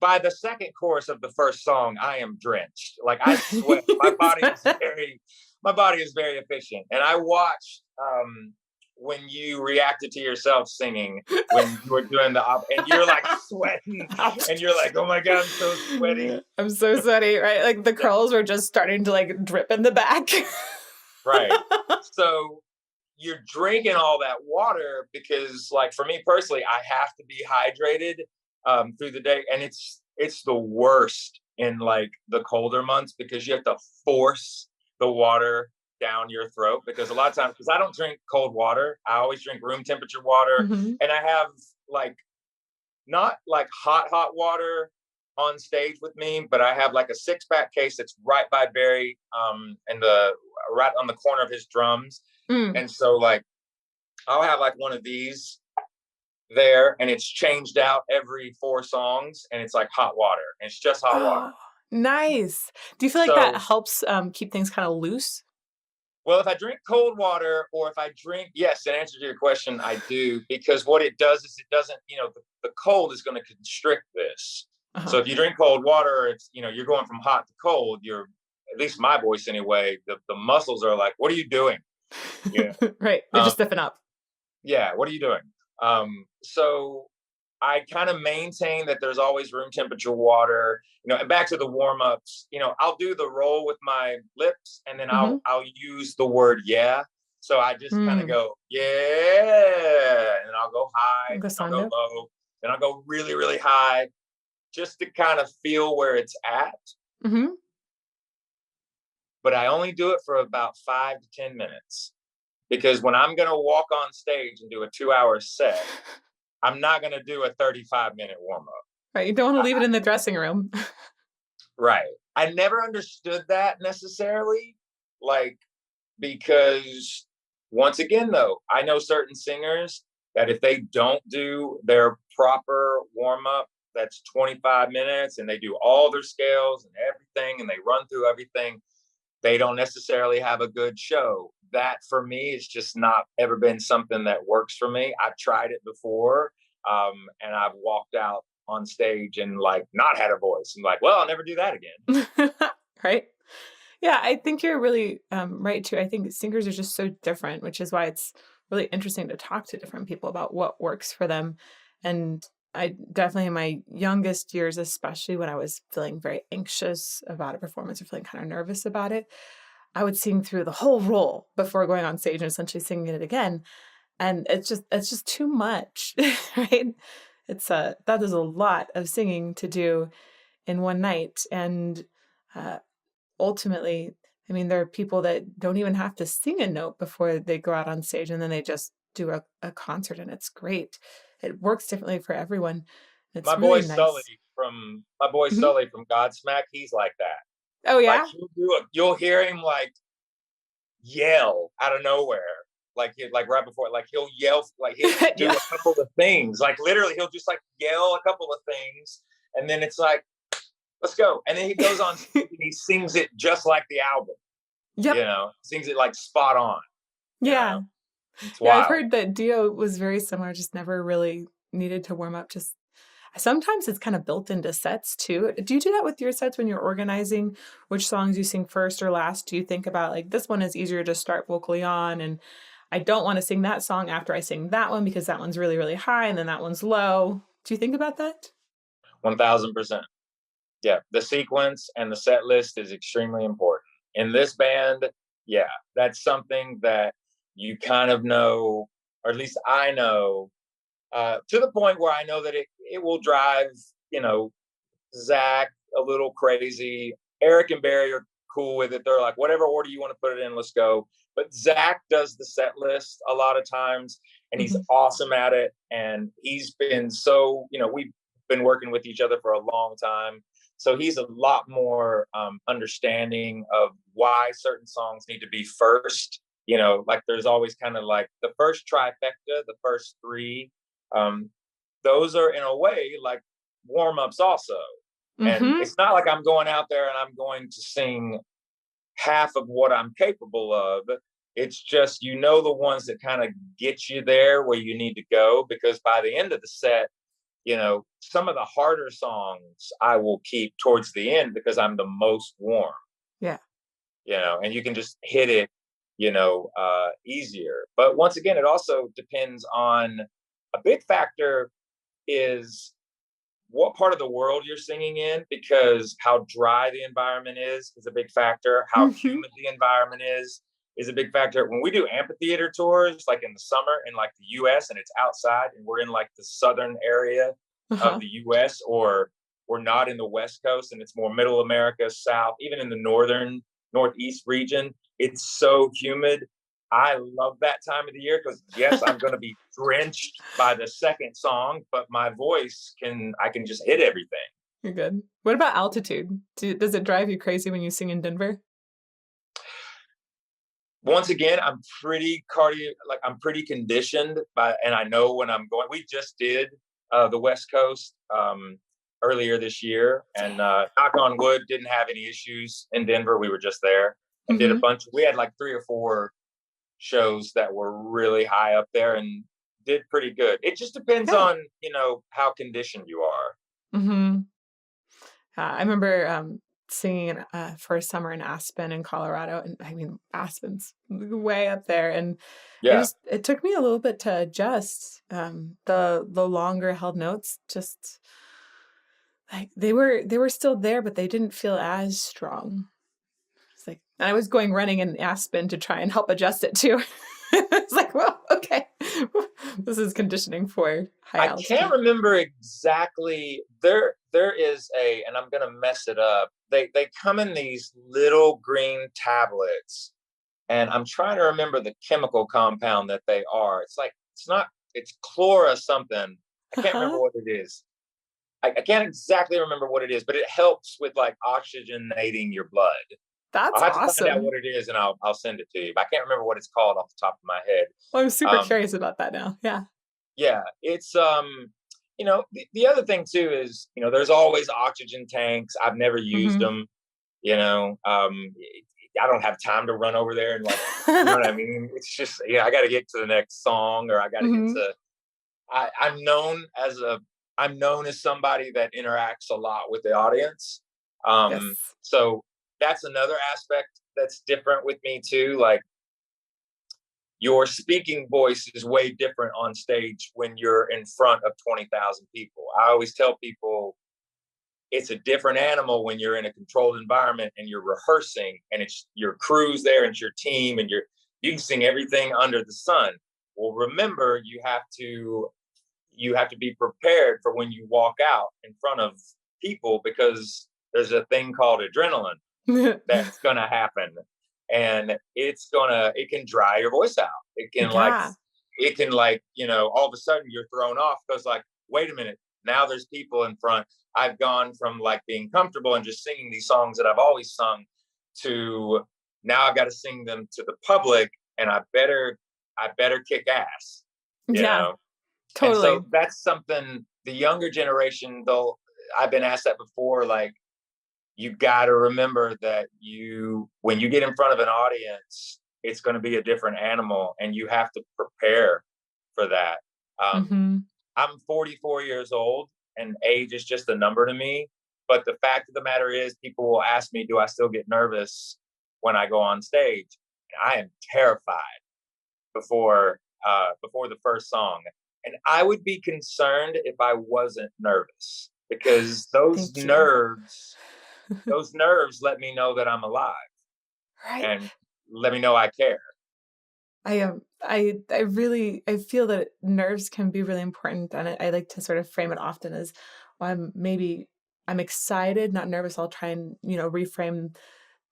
by the second chorus of the first song, I am drenched. Like I sweat. My body is very efficient. And I watched when you reacted to yourself singing when you were doing and you're like sweating, and you're like, "Oh my god, I'm so sweaty." I'm so sweaty, right? Like the curls were just starting to like drip in the back. Right. So you're drinking all that water because, like, for me personally, I have to be hydrated through the day, and it's the worst in like the colder months because you have to force the water down your throat because a lot of times, because I don't drink cold water, I always drink room temperature water, Hmm. and I have like not like hot water on stage with me, but I have like a 6-pack case that's right by Barry and right on the corner of his drums. Mm. And so like I'll have like one of these there and it's changed out every 4 songs and it's like hot water. And it's just hot water. Oh, nice. Do you feel like that So, helps keep things kind of loose? well, if I drink cold water or if I drink, yes, in answer to your question, I do, because what it does is it doesn't, the cold is going to constrict this. Uh-huh. So if you drink cold water, it's, you're going from hot to cold, at least my voice anyway, the muscles are like, what are you doing? Yeah. Right. They're just stiffen up. Yeah. What are you doing? So I kind of maintain that there's always room temperature water, and back to the warm-ups, I'll do the roll with my lips, and then Mm-hmm. I'll use the word yeah. So I just kind of go, yeah, and then I'll go high, then I'll go low, then I'll go really, really high, just to kind of feel where it's at. Mm-hmm. But I only do it for about 5 to 10 minutes, because when I'm going to walk on stage and do a 2-hour set, I'm not going to do a 35-minute warm-up. Right. You don't want to leave it in the dressing room. Right. I never understood that necessarily, because once again, though, I know certain singers that if they don't do their proper warm-up, that's 25 minutes, and they do all their scales and everything, and they run through everything, they don't necessarily have a good show. That for me, it's just not ever been something that works for me. I've tried it before, and I've walked out on stage and not had a voice. I'm like, well, I'll never do that again. Right. Yeah, I think you're really right too. I think singers are just so different, which is why it's really interesting to talk to different people about what works for them. And I definitely, in my youngest years, especially when I was feeling very anxious about a performance or feeling kind of nervous about it, I would sing through the whole roll before going on stage and essentially singing it again. And it's just too much, right? That is a lot of singing to do in one night. And ultimately, I mean, there are people that don't even have to sing a note before they go out on stage, and then they just do a concert, and it's great. It works differently for everyone. It's My really boy nice. Sully from Godsmack, he's like that. Oh yeah, You'll hear him yell out of nowhere, right before, he'll yell, he'll do a couple of things, literally he'll just yell a couple of things, and then it's let's go, and then he goes on stage and he sings it just like the album. Yep. Sings it spot on. Yeah. It's Yeah, wild. I've heard that Dio was very similar, just never really needed to warm up. Just sometimes it's kind of built into sets too. Do you do that with your sets when you're organizing which songs you sing first or last? Do you think about this one is easier to start vocally on, and I don't want to sing that song after I sing that one because that one's really, really high and then that one's low? Do you think about that? 1000%. Yeah, the sequence and the set list is extremely important. In this band, yeah, that's something that you kind of know, or at least I know, to the point where I know that it will drive, Zach a little crazy. Eric and Barry are cool with it. They're like, whatever order you want to put it in, let's go. But Zach does the set list a lot of times, and he's awesome at it. And he's been we've been working with each other for a long time. So he's a lot more understanding of why certain songs need to be first. There's always kind of the first trifecta, the first three. Those are in a way warm-ups also. And it's not like I'm going out there and I'm going to sing half of what I'm capable of. It's just, the ones that kind of get you there where you need to go, because by the end of the set, some of the harder songs I will keep towards the end because I'm the most warm. Yeah. And you can just hit it, easier. But once again, it also depends on, a big factor is what part of the world you're singing in, because how dry the environment is a big factor. How humid the environment is a big factor. When we do amphitheater tours, in the summer in the US, and it's outside and we're in the southern area of the US, or we're not in the West Coast and it's more middle America, South, even in the Northeast region, it's so humid. I love that time of the year because, yes, I'm going to be drenched by the second song, but my voice I can just hit everything. You're good. What about altitude? Does it drive you crazy when you sing in Denver? Once again, I'm pretty conditioned and I know when I'm going. We just did the West Coast earlier this year, and knock on wood, didn't have any issues in Denver. We were just there and did a bunch. We had 3 or 4 shows that were really high up there and did pretty good. It just depends on, how conditioned you are. I remember singing for a summer in Aspen in Colorado. And I mean, Aspen's way up there. And Yeah. it took me a little bit to adjust. The longer held notes just like they were still there, but they didn't feel as strong. It's like, and I was going running in Aspen to try and help adjust it too. It's like, well, okay, this is conditioning for high altitude. I can't remember exactly. There is and I'm gonna mess it up. They come in these little green tablets, and I'm trying to remember the chemical compound that they are. It's chlora something. I can't remember what it is. I can't exactly remember what it is, but it helps with like oxygenating your blood. That's I'll have to awesome. find out what it is, and I'll send it to you. But I can't remember what it's called off the top of my head. Well, I'm super curious about that now. Yeah. Yeah, it's the other thing too is, there's always oxygen tanks. I've never used them. I don't have time to run over there and like, you know what I mean? It's just, I got to get to the next song, or I got to get to. I'm known as somebody that interacts a lot with the audience. Yes. So that's another aspect that's different with me too. Like, your speaking voice is way different on stage when you're in front of 20,000 people. I always tell people it's a different animal when you're in a controlled environment and you're rehearsing, and it's your crew's there and it's your team, and you can sing everything under the sun. Well, remember, you have to be prepared for when you walk out in front of people, because there's a thing called adrenaline that's going to happen. And it can dry your voice out. It can all of a sudden you're thrown off because like, wait a minute, now there's people in front. I've gone from like being comfortable and just singing these songs that I've always sung to now I've got to sing them to the public, and I better kick ass. You know? Totally. And so that's something the younger generation, though, I've been asked that before, like, you got to remember that when you get in front of an audience, it's going to be a different animal, and you have to prepare for that. I'm 44 years old, and age is just a number to me. But the fact of the matter is, people will ask me, do I still get nervous when I go on stage? And I am terrified before the first song. And I would be concerned if I wasn't nervous, because those nerves let me know that I'm alive, right, and let me know I care. I feel that nerves can be really important, and I like to sort of frame it often as, well, I'm excited, not nervous. I'll try and reframe,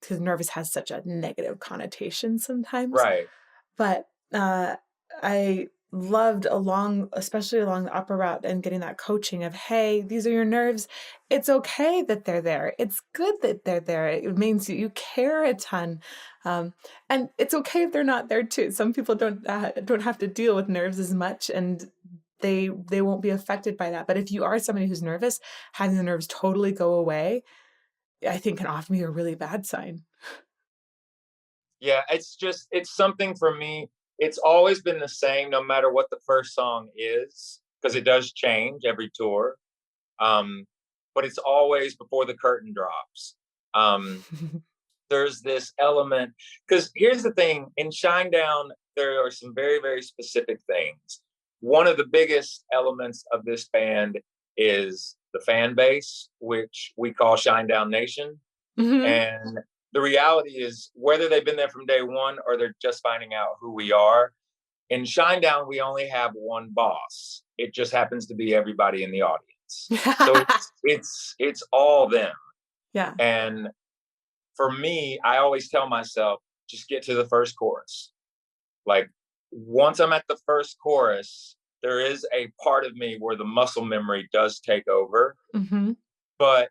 because nervous has such a negative connotation sometimes. Right. But I loved especially along the opera route, and getting that coaching of, hey, these are your nerves. It's okay that they're there. It's good that they're there. It means you care a ton. And it's okay if they're not there too. Some people don't have to deal with nerves as much, and they won't be affected by that. But if you are somebody who's nervous, having the nerves totally go away, I think can often be a really bad sign. Yeah, it's something for me. It's always been the same, no matter what the first song is, because it does change every tour. But it's always before the curtain drops. There's this element, because here's the thing, in Shinedown, there are some very, very specific things. One of the biggest elements of this band is the fan base, which we call Shinedown Nation. And the reality is, whether they've been there from day one or they're just finding out who we are, in Shinedown, we only have one boss. It just happens to be everybody in the audience. So it's all them. Yeah. And for me, I always tell myself, just get to the first chorus. Like, once I'm at the first chorus, there is a part of me where the muscle memory does take over. But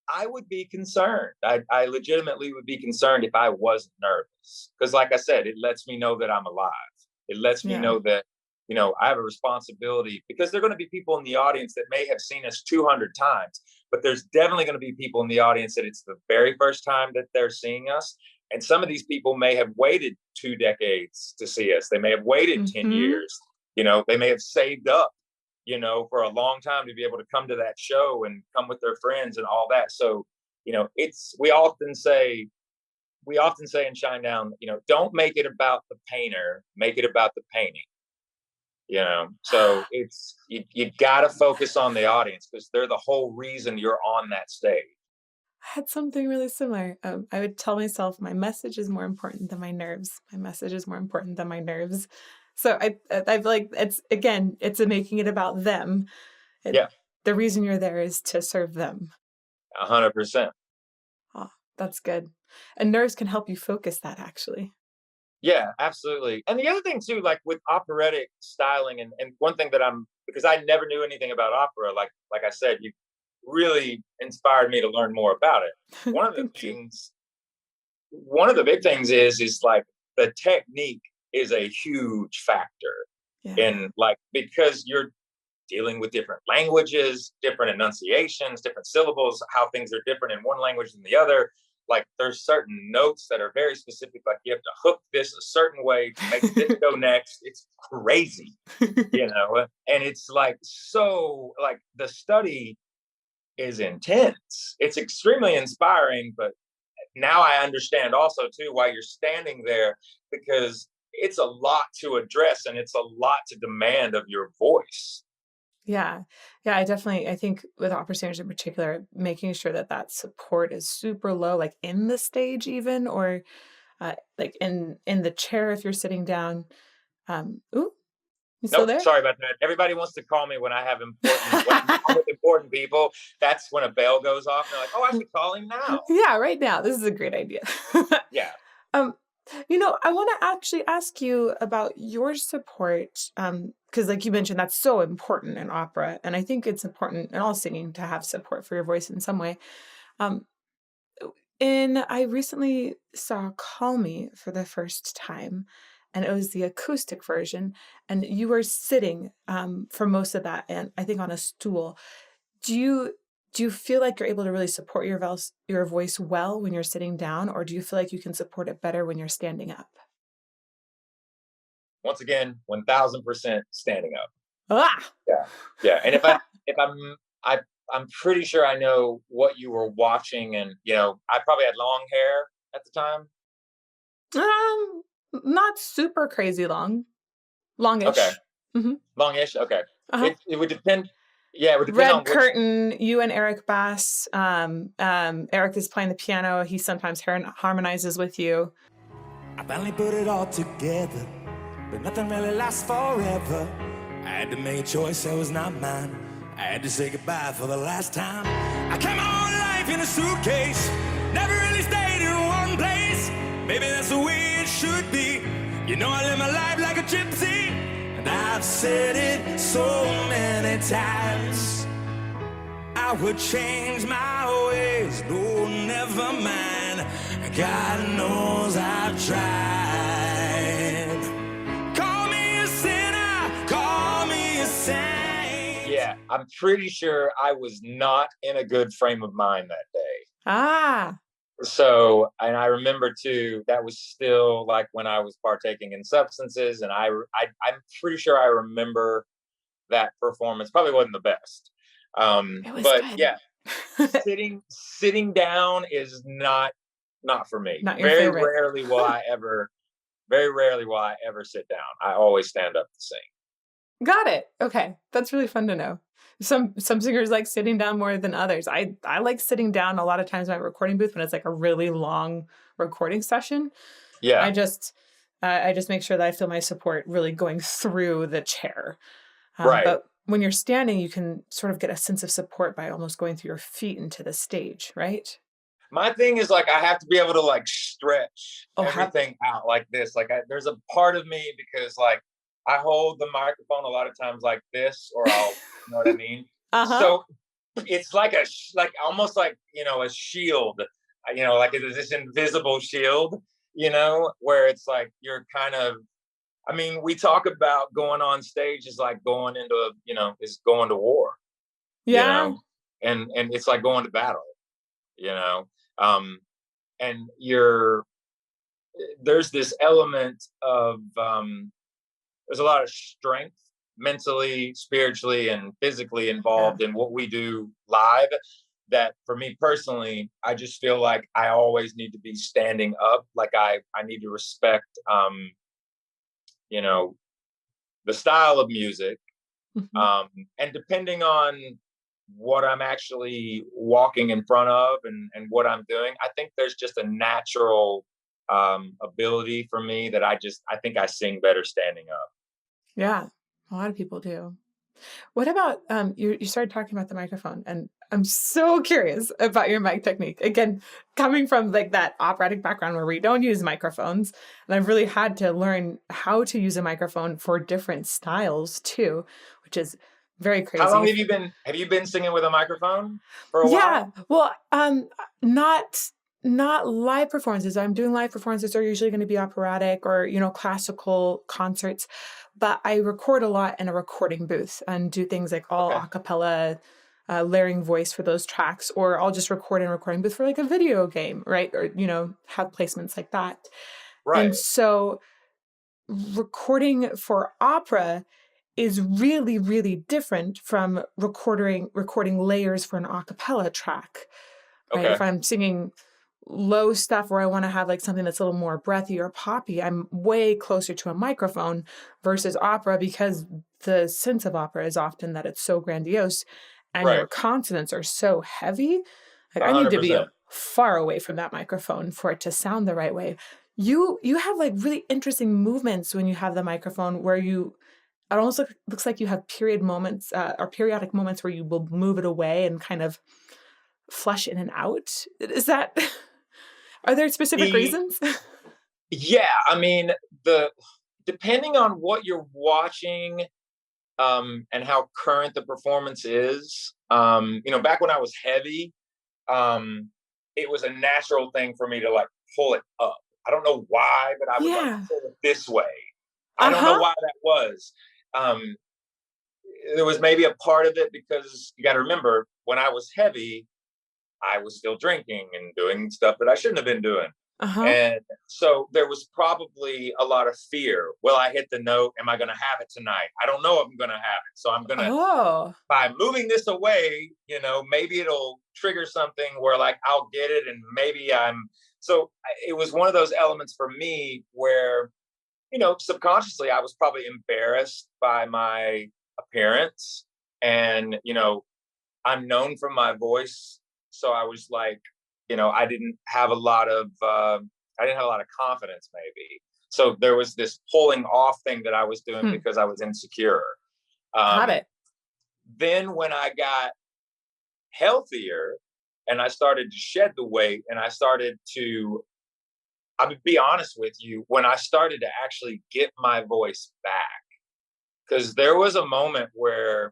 I would be concerned. I legitimately would be concerned if I wasn't nervous. Because like I said, it lets me know that I'm alive. It lets me know that, I have a responsibility, because there are going to be people in the audience that may have seen us 200 times, but there's definitely going to be people in the audience that it's the very first time that they're seeing us. And some of these people may have waited 2 decades to see us. They may have waited 10 years. They may have saved up, for a long time to be able to come to that show and come with their friends and all that. So, we often say in Shinedown, don't make it about the painter, make it about the painting. So it's you got to focus on the audience, because they're the whole reason you're on that stage. I had something really similar. I would tell myself, my message is more important than my nerves. My message is more important than my nerves. So I've like, it's making it about them. Yeah. The reason you're there is to serve them. 100%. Oh, that's good. And nerves can help you focus that, actually. Yeah, absolutely. And the other thing too, like with operatic styling, and one thing that because I never knew anything about opera, like I said, you really inspired me to learn more about it. One of the big things is like the technique is a huge factor in, like, because you're dealing with different languages, different enunciations, different syllables, how things are different in one language than the other. Like there's certain notes that are very specific, like you have to hook this a certain way to make this go next. It's crazy, and it's like, so like the study is intense. It's extremely inspiring, but now I understand also too why you're standing there, because it's a lot to address and it's a lot to demand of your voice. Yeah. I think with opera singers in particular, making sure that support is super low, like in the stage even, or like in the chair if you're sitting down. You still there? Sorry about that. Everybody wants to call me when I have important people. That's when a bell goes off. And they're like, oh, I should call him now. Yeah, right now. This is a great idea. Yeah. I want to actually ask you about your support, because like you mentioned, that's so important in opera. And I think it's important in all singing to have support for your voice in some way. I recently saw Call Me for the first time, and it was the acoustic version, and you were sitting for most of that, and I think on a stool. Do you feel like you're able to really support your voice well when you're sitting down, or do you feel like you can support it better when you're standing up? Once again, 1000% standing up. Ah! Yeah. And I'm pretty sure I know what you were watching, and I probably had long hair at the time. Not super crazy long. Longish. Okay. Mm-hmm. Longish. Okay. Uh-huh. It would depend. Yeah, it would depend Red on curtain. You and Eric Bass. Eric is playing the piano. He sometimes harmonizes with you. I finally put it all together, but nothing really lasts forever. I had to make a choice that was not mine. I had to say goodbye for the last time. I kept my whole life in a suitcase, never really stayed in one place. Maybe that's the way it should be. I live my life like a gypsy, and I've said it so many times. I would change my ways, no, never mind. God knows I've tried. Call me a sinner, call me a saint. Yeah, I'm pretty sure I was not in a good frame of mind that day. Ah. So, and I remember too, that was still like when I was partaking in substances, and I'm pretty sure I remember that performance probably wasn't the best. But good. Yeah, sitting down is not for me. Not your Very favorite. rarely will I ever sit down. I always stand up to sing. Got it. Okay. That's really fun to know. Some singers like sitting down more than others. I like sitting down a lot of times in my recording booth when it's like a really long recording session. Yeah. I just make sure that I feel my support really going through the chair. Right. But when you're standing, you can sort of get a sense of support by almost going through your feet into the stage, right? My thing is like I have to be able to like stretch everything out like this. Like there's a part of me, because like I hold the microphone a lot of times like this, or I'll, you know what I mean? Uh-huh. So it's like almost like, a shield, like it's this invisible shield, where it's like you're kind of, we talk about going on stage is like going into, is going to war. Yeah. And it's like going to battle, and there's this element of, there's a lot of strength mentally, spiritually, and physically involved in what we do live. that for me personally, I just feel like I always need to be standing up. Like I need to respect, you know, the style of music. Mhm. And depending on what I'm actually walking in front of and what I'm doing, I think there's just a natural ability for me that I think I sing better standing up. Yeah, a lot of people do. What about you started talking about the microphone, and I'm so curious about your mic technique. Again, coming from like that operatic background where we don't use microphones, and I've really had to learn how to use a microphone for different styles too, which is very How long crazy. have you been singing with a microphone for a Yeah, while? well, not live performances. I'm doing live performances are usually going to be operatic or, classical concerts, but I record a lot in a recording booth and do things like all Okay. a cappella, layering voice for those tracks, or I'll just record in a recording booth for like a video game, right? Or, have placements like that. And Right. so recording for opera is really, really different from recording layers for an a cappella track, right? Okay. If I'm singing low stuff where I want to have like something that's a little more breathy or poppy, I'm way closer to a microphone versus opera, because the sense of opera is often that it's so grandiose and Right. your consonants are so heavy. Like I need to be 100%. far away from that microphone for it to sound the right way. You have like really interesting movements when you have the microphone where it almost looks like you have periodic moments where you will move it away and kind of flush in and out. Is that, are there specific The reasons? Yeah, I mean, the depending on what you're watching, and how current the performance is, back when I was heavy, um, it was a natural thing for me to like pull it up. I don't know why, but I would like Yeah. pull it this way. I don't know Uh-huh. why that was. Um, there was maybe a part of it because you got to remember when I was heavy, I was still drinking and doing stuff that I shouldn't have been doing. Uh-huh. And so there was probably a lot of fear. Will I hit the note? Am I going to have it tonight? I don't know if I'm going to have it. So I'm going to, Oh. by moving this away, maybe it'll trigger something where like I'll get it and maybe it was one of those elements for me where, subconsciously I was probably embarrassed by my appearance. And, I'm known for my voice. So I was like, I didn't have a lot of confidence maybe. So there was this pulling off thing that I was doing because I was insecure. Got Um, it. then when I got healthier and I started to shed the weight and I would be honest with you, when I started to actually get my voice back, because there was a moment where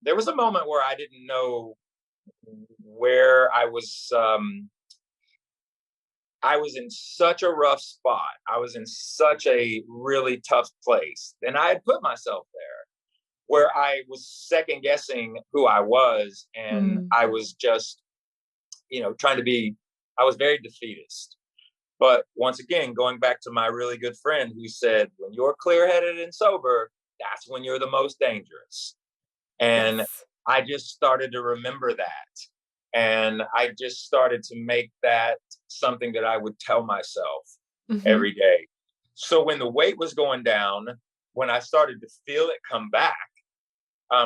I didn't know where I was. I was in such a rough spot. I was in such a really tough place. And I had put myself there where I was second guessing who I was. And Mm. I was just, I was very defeatist. But once again, going back to my really good friend who said, when you're clear headed and sober, that's when you're the most dangerous. And Yes. I just started to remember that. And I just started to make that something that I would tell myself Mm-hmm. every day. So when the weight was going down, when I started to feel it come back,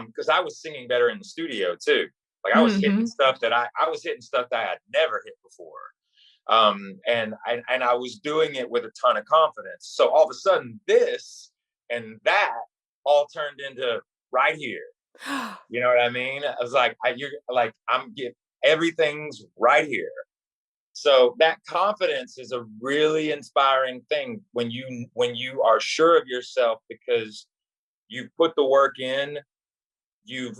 because I was singing better in the studio too. Like I was hitting Mm-hmm. stuff that I was hitting stuff that I had never hit before. And I was doing it with a ton of confidence. So all of a sudden, this and that all turned into right here. You know what I mean? I was like, I'm getting everything's right here. So that confidence is a really inspiring thing when you are sure of yourself because you've put the work in, you've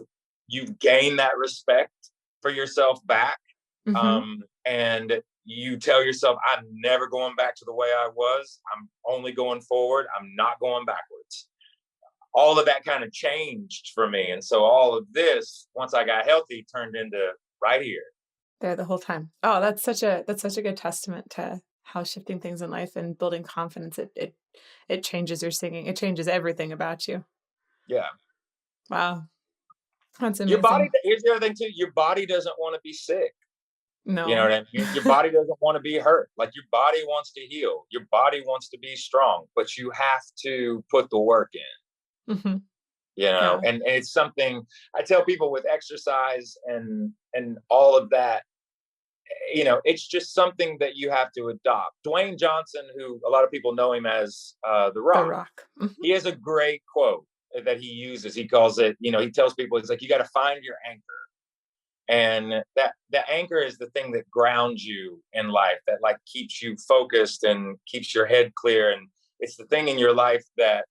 gained that respect for yourself back, Mm-hmm. and you tell yourself, I'm never going back to the way I was. I'm only going forward. I'm not going backwards. All of that kind of changed for me. And so all of this, once I got healthy, turned into right here. There the whole time. Oh, that's such a good testament to how shifting things in life and building confidence, it changes your singing. It changes everything about you. Yeah. Wow. That's Your body, amazing. here's the other thing too, your body doesn't want to be sick. You know No. what I mean? Your body doesn't want to be hurt. Like, your body wants to heal. Your body wants to be strong, but you have to put the work in. Hmm. You know, Yeah. and it's something I tell people with exercise and all of that. You know, it's just something that you have to adopt. Dwayne Johnson, who a lot of people know him as The The Rock, Rock. Hmm. he has a great quote that he uses. He calls it, you know, he tells people, it's like, you got to find your anchor. And that the anchor is the thing that grounds you in life, that like keeps you focused and keeps your head clear. And it's the thing in your life that,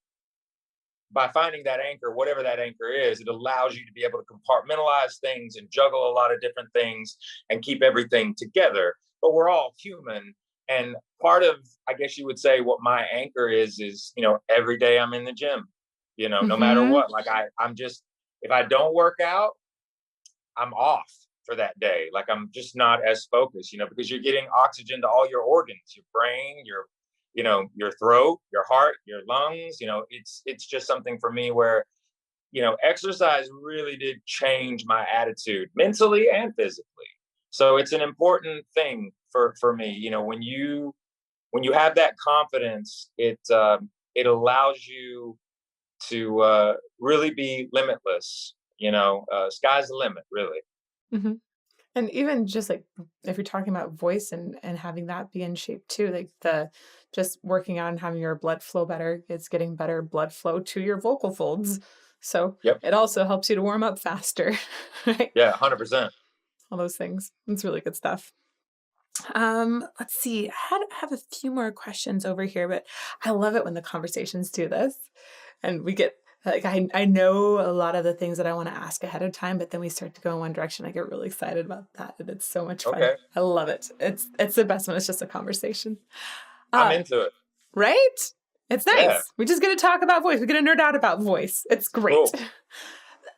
by finding that anchor, whatever that anchor is, it allows you to be able to compartmentalize things and juggle a lot of different things and keep everything together. But we're all human. And part of, I guess you would say, what my anchor is, you know, every day I'm in the gym, you know, no matter Hmm. what. Like, I'm just, if I don't work out, I'm off for that day. Like, I'm just not as focused, you know, because you're getting oxygen to all your organs, your brain, your, you know, your throat, your heart, your lungs. You know, it's just something for me where, you know, exercise really did change my attitude mentally and physically. So it's an important thing for me. You know, when you have that confidence, it allows you to really be limitless. You know, sky's the limit, really. Hmm. And even just like if you're talking about voice and having that be in shape too, like the just working out and having your blood flow better, it's getting better blood flow to your vocal folds. So Yep. it also helps you to warm up faster, right? Yeah, 100%. All those things. It's really good stuff. Let's see. I have a few more questions over here, but I love it when the conversations do this. And we get like I know a lot of the things that I want to ask ahead of time, but then we start to go in one direction. I get really excited about that. And it's so much fun. Okay. I love it. It's the best when it's just a conversation. I'm Uh, into it. right? It's Yeah. nice. We just get to talk about voice. We get to nerd out about voice. It's great. Cool.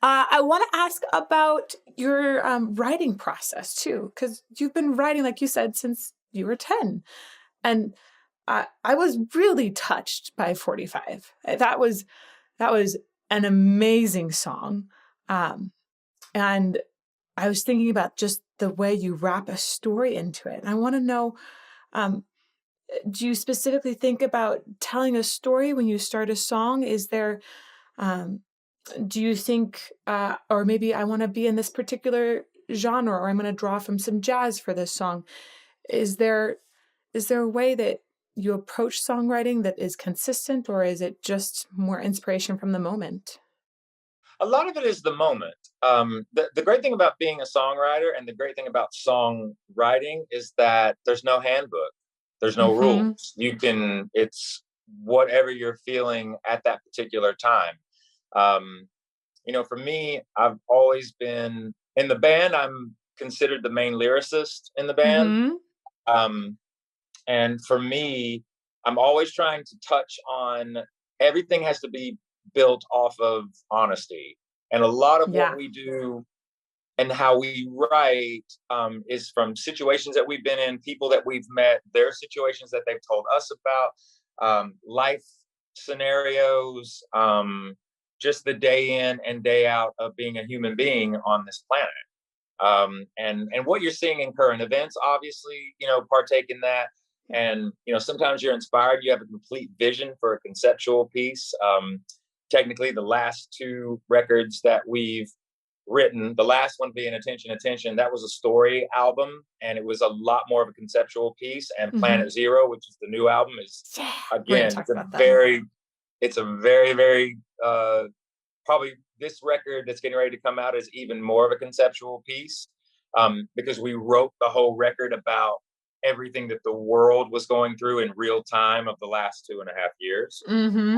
I want to ask about your writing process too, because you've been writing, like you said, since you were 10. And I was really touched by 45. That was an amazing song. And I was thinking about just the way you wrap a story into it. And I want to know, um, do you specifically think about telling a story when you start a song? Is there, um, do you think, or maybe I want to be in this particular genre, or I'm going to draw from some jazz for this song? Is there a way that you approach songwriting that is consistent, or is it just more inspiration from the moment? A lot of it is the moment. The great thing about being a songwriter and the great thing about songwriting is that there's no handbook, there's no Mm-hmm. rules. It's whatever you're feeling at that particular time. Um, you know, for me, I've always been in the band. I'm considered the main lyricist in the band. Mm-hmm. Um, and for me, I'm always trying to touch on, everything has to be built off of honesty. And a lot of what Yeah. we do and how we write is from situations that we've been in, people that we've met, their situations that they've told us about, life scenarios, just the day in and day out of being a human being on this planet. And what you're seeing in current events, obviously, you know, partake in that. And, you know, sometimes you're inspired, you have a complete vision for a conceptual piece. Technically, the last two records that we've written, the last one being Attention, that was a story album, and it was a lot more of a conceptual piece. And Mm-hmm. Planet Zero, which is the new album, is, Yeah. We're going to again, talk it's a about that. very, probably this record that's getting ready to come out is even more of a conceptual piece, because we wrote the whole record about everything that the world was going through in real time of the last 2.5 years. Mm-hmm.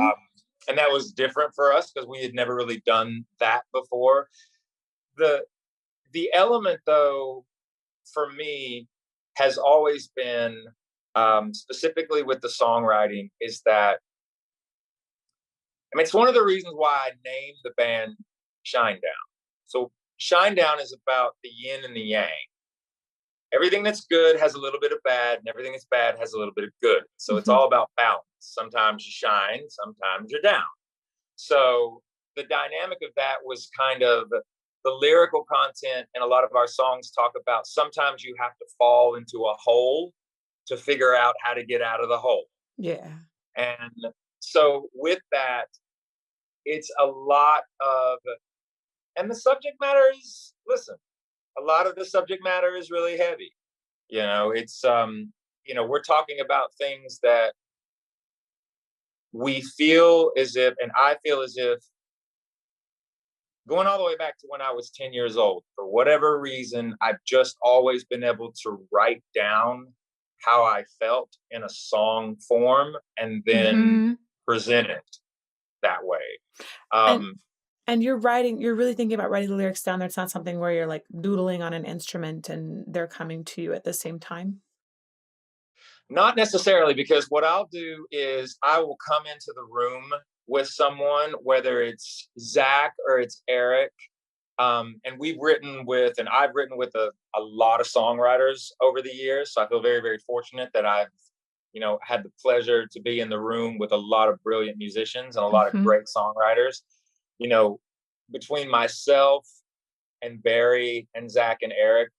And that was different for us because we had never really done that before. The element, though, for me, has always been, specifically with the songwriting, is that, I mean, it's one of the reasons why I named the band Shinedown. So Shinedown is about the yin and the yang. Everything that's good has a little bit of bad, and everything that's bad has a little bit of good. So it's Mm-hmm. all about balance. Sometimes you shine, sometimes you're down. So the dynamic of that was kind of the lyrical content in a lot of our songs talk about sometimes you have to fall into a hole to figure out how to get out of the hole. Yeah. And so with that, it's a lot of, and the subject matter is, listen, a lot of the subject matter is really heavy. You know, it's, you know, we're talking about things that we feel as if, and I feel as if, going all the way back to when I was 10 years old, for whatever reason, I've just always been able to write down how I felt in a song form and then present it that way. And you're really thinking about writing the lyrics down there. It's not something where you're like doodling on an instrument and they're coming to you at the same time. Not necessarily, because what I'll do is I will come into the room with someone, whether it's Zach or it's Eric. And I've written with a lot of songwriters over the years. So I feel very, very fortunate that I've, you know, had the pleasure to be in the room with a lot of brilliant musicians and a lot of great songwriters. You know, between myself and Barry and Zach and Eric,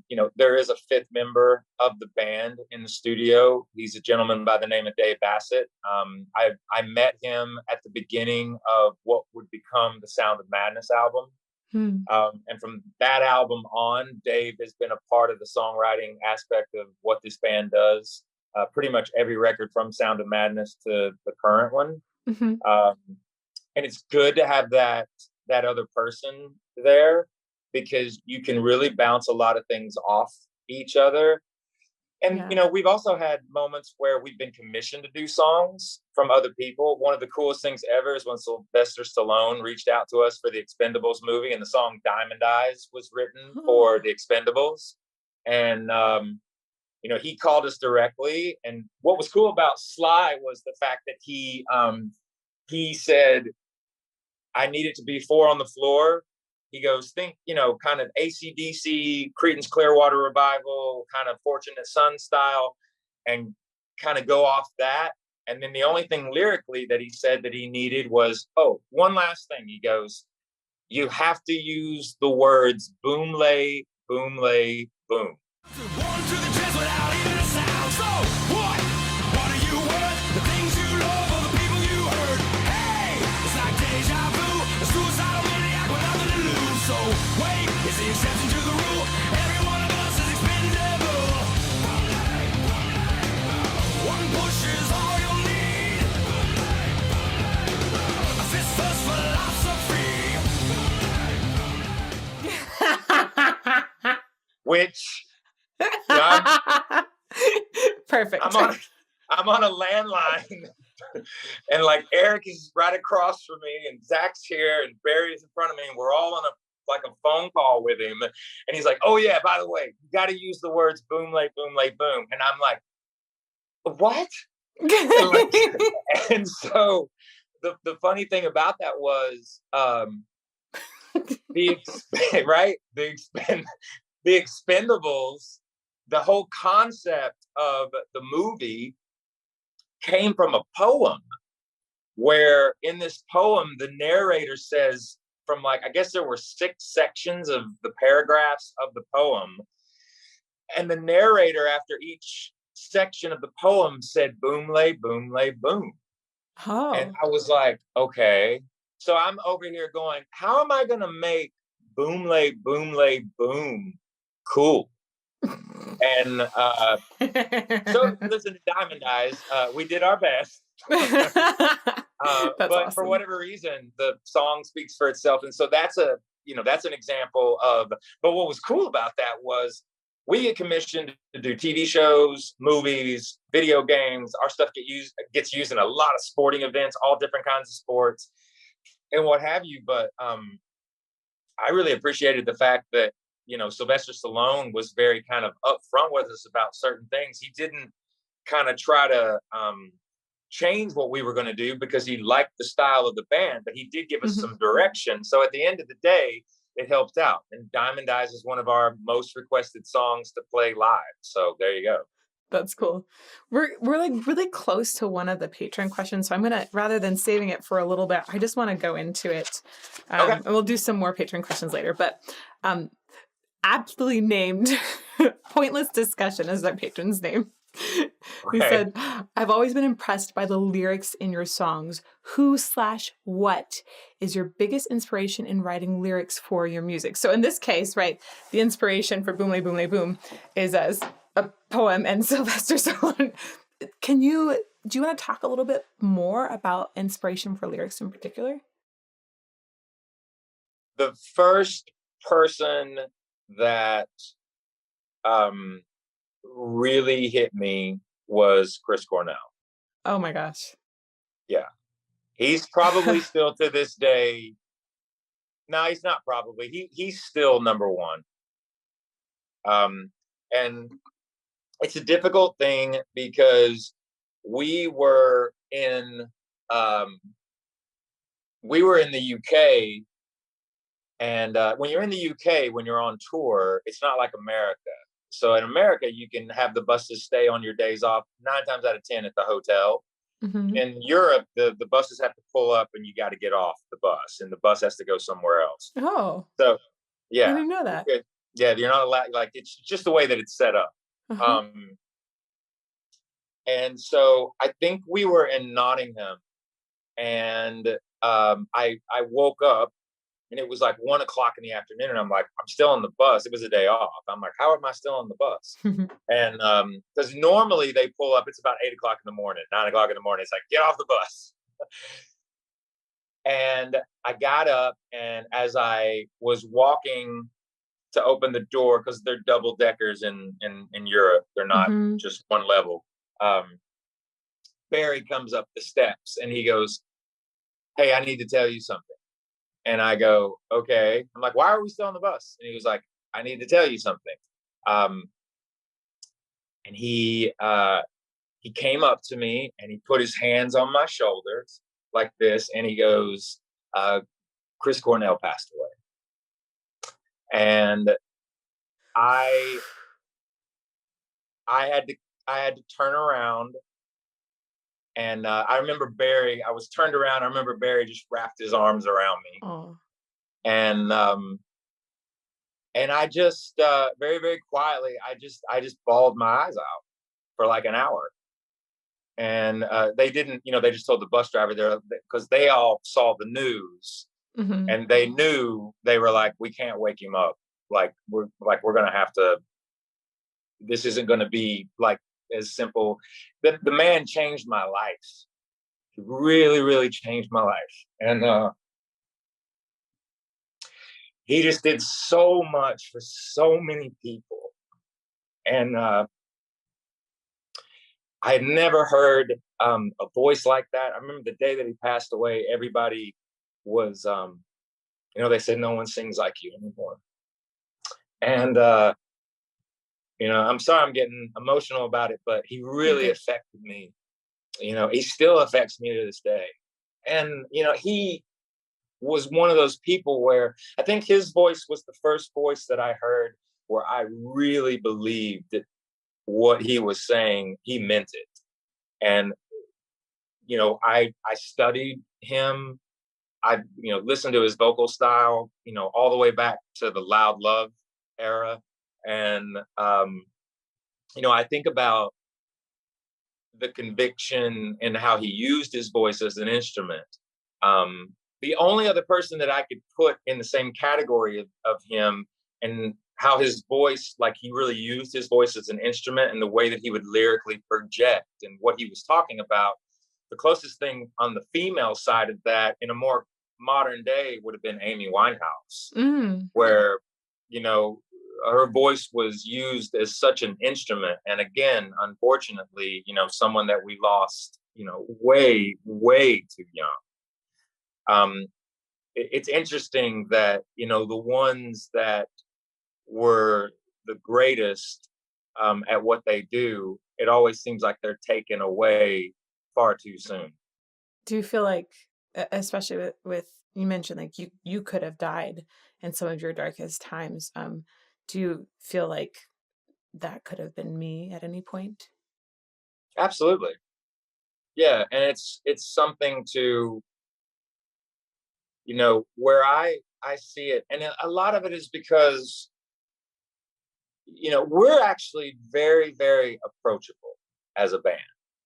you know, there is a fifth member of the band in the studio. He's a gentleman by the name of Dave Bassett. I met him at the beginning of what would become the Sound of Madness album. And from that album on, Dave has been a part of the songwriting aspect of what this band does. Pretty much every record from Sound of Madness to the current one. And it's good to have that other person there, because you can really bounce a lot of things off each other. And, you know, we've also had moments where we've been commissioned to do songs from other people. One of the coolest things ever is when Sylvester Stallone reached out to us for the Expendables movie, and the song Diamond Eyes was written for the Expendables. And, you know, he called us directly. And what was cool about Sly was the fact that he said, I need it to be 4 on the floor. He goes, think, you know, kind of AC/DC, Creedence Clearwater Revival, kind of Fortunate Son style, and kind of go off that. And then the only thing lyrically that he said that he needed was, one last thing. He goes, you have to use the words boom lay, boom lay, boom. Which, perfect. I'm on a landline, and like Eric is right across from me, and Zach's here, and Barry's in front of me, and we're all on a phone call with him. And he's like, "Oh yeah, by the way, you got to use the words boom lay, boom lay, boom." And I'm like, "What?" and so the funny thing about that was the Expendables, the whole concept of the movie came from a poem, where in this poem, the narrator says, from I guess there were 6 sections of the paragraphs of the poem. And the narrator, after each section of the poem, said, boom lay, boom lay, boom. And I was like, okay. So I'm over here going, how am I going to make boom lay, boom cool? And so listen to Diamond Eyes. We did our best. But awesome. For whatever reason, the song speaks for itself. And so that's an example of, but what was cool about that was we get commissioned to do TV shows, movies, video games. Our stuff gets used in a lot of sporting events, all different kinds of sports and what have you. But I really appreciated the fact that, you know, Sylvester Stallone was very kind of upfront with us about certain things. He didn't kind of try to change what we were going to do because he liked the style of the band, but he did give us some direction. So at the end of the day, it helped out. And Diamond Eyes is one of our most requested songs to play live. So there you go. That's cool. We're like really close to one of the patron questions, so I'm gonna, rather than saving it for a little bit, I just want to go into it. Okay. And we'll do some more patron questions later. But aptly named Pointless Discussion is our patron's name. He Okay. said, I've always been impressed by the lyrics in your songs. Who/what is your biggest inspiration in writing lyrics for your music? So in this case, right, the inspiration for Boom Lay Boom Lay Boom is as a poem and Sylvester Stallone. Do you want to talk a little bit more about inspiration for lyrics in particular? The first person that really hit me was Chris Cornell. Oh my gosh. Yeah. He's probably still to this day. No, he's not probably. He's still number one. And it's a difficult thing because we were in the UK, and when you're in the UK, when you're on tour, it's not like America. So in America, you can have the buses stay on your days off 9 times out of 10 at the hotel. Mm-hmm. In Europe, the buses have to pull up and you got to get off the bus, and the bus has to go somewhere else. Oh, So, I yeah. didn't know that. Yeah, you're not allowed, like, it's just the way that it's set up. Uh-huh. And so I think we were in Nottingham, and I woke up, and it was like 1 o'clock in the afternoon, and I'm like, I'm still on the bus. It was a day off. I'm like, how am I still on the bus? And because normally they pull up, it's about 8 o'clock in the morning, 9 o'clock in the morning. It's like, get off the bus. And I got up, and as I was walking to open the door, because they're double deckers in Europe, they're not just one level. Barry comes up the steps, and he goes, hey, I need to tell you something. And I go, okay. I'm like, why are we still on the bus? And he was like, I need to tell you something. And he came up to me, and he put his hands on my shoulders like this, and he goes, Chris Cornell passed away. And I had to turn around, and I remember Barry. I was turned around. I remember Barry just wrapped his arms around me. Oh. And I just very, very quietly, I just bawled my eyes out for like an hour. And they didn't, they just told the bus driver there, because they all saw the news, and they knew, they were like, we can't wake him up. We're going to have to, this isn't going to be like as simple. The man changed my life. He really, really changed my life. And he just did so much for so many people. And I had never heard a voice like that. I remember the day that he passed away, everybody was, they said, no one sings like you anymore. And, I'm sorry I'm getting emotional about it, but he really affected me. He still affects me to this day. And, he was one of those people where I think his voice was the first voice that I heard where I really believed that what he was saying, he meant it. And, I studied him. I, listened to his vocal style, all the way back to the Loud Love era. And, I think about the conviction and how he used his voice as an instrument. The only other person that I could put in the same category of him, and how his voice, like, he really used his voice as an instrument, and the way that he would lyrically project and what he was talking about, the closest thing on the female side of that in a more modern day would have been Amy Winehouse, where, her voice was used as such an instrument. And again, unfortunately, someone that we lost, way, way too young. It's interesting that, the ones that were the greatest at what they do, it always seems like they're taken away far too soon. Do you feel like, especially with you mentioned, like, you could have died in some of your darkest times, do you feel like that could have been me at any point? Absolutely. Yeah. And it's something to, where I see it. And a lot of it is because, we're actually very, very approachable as a band.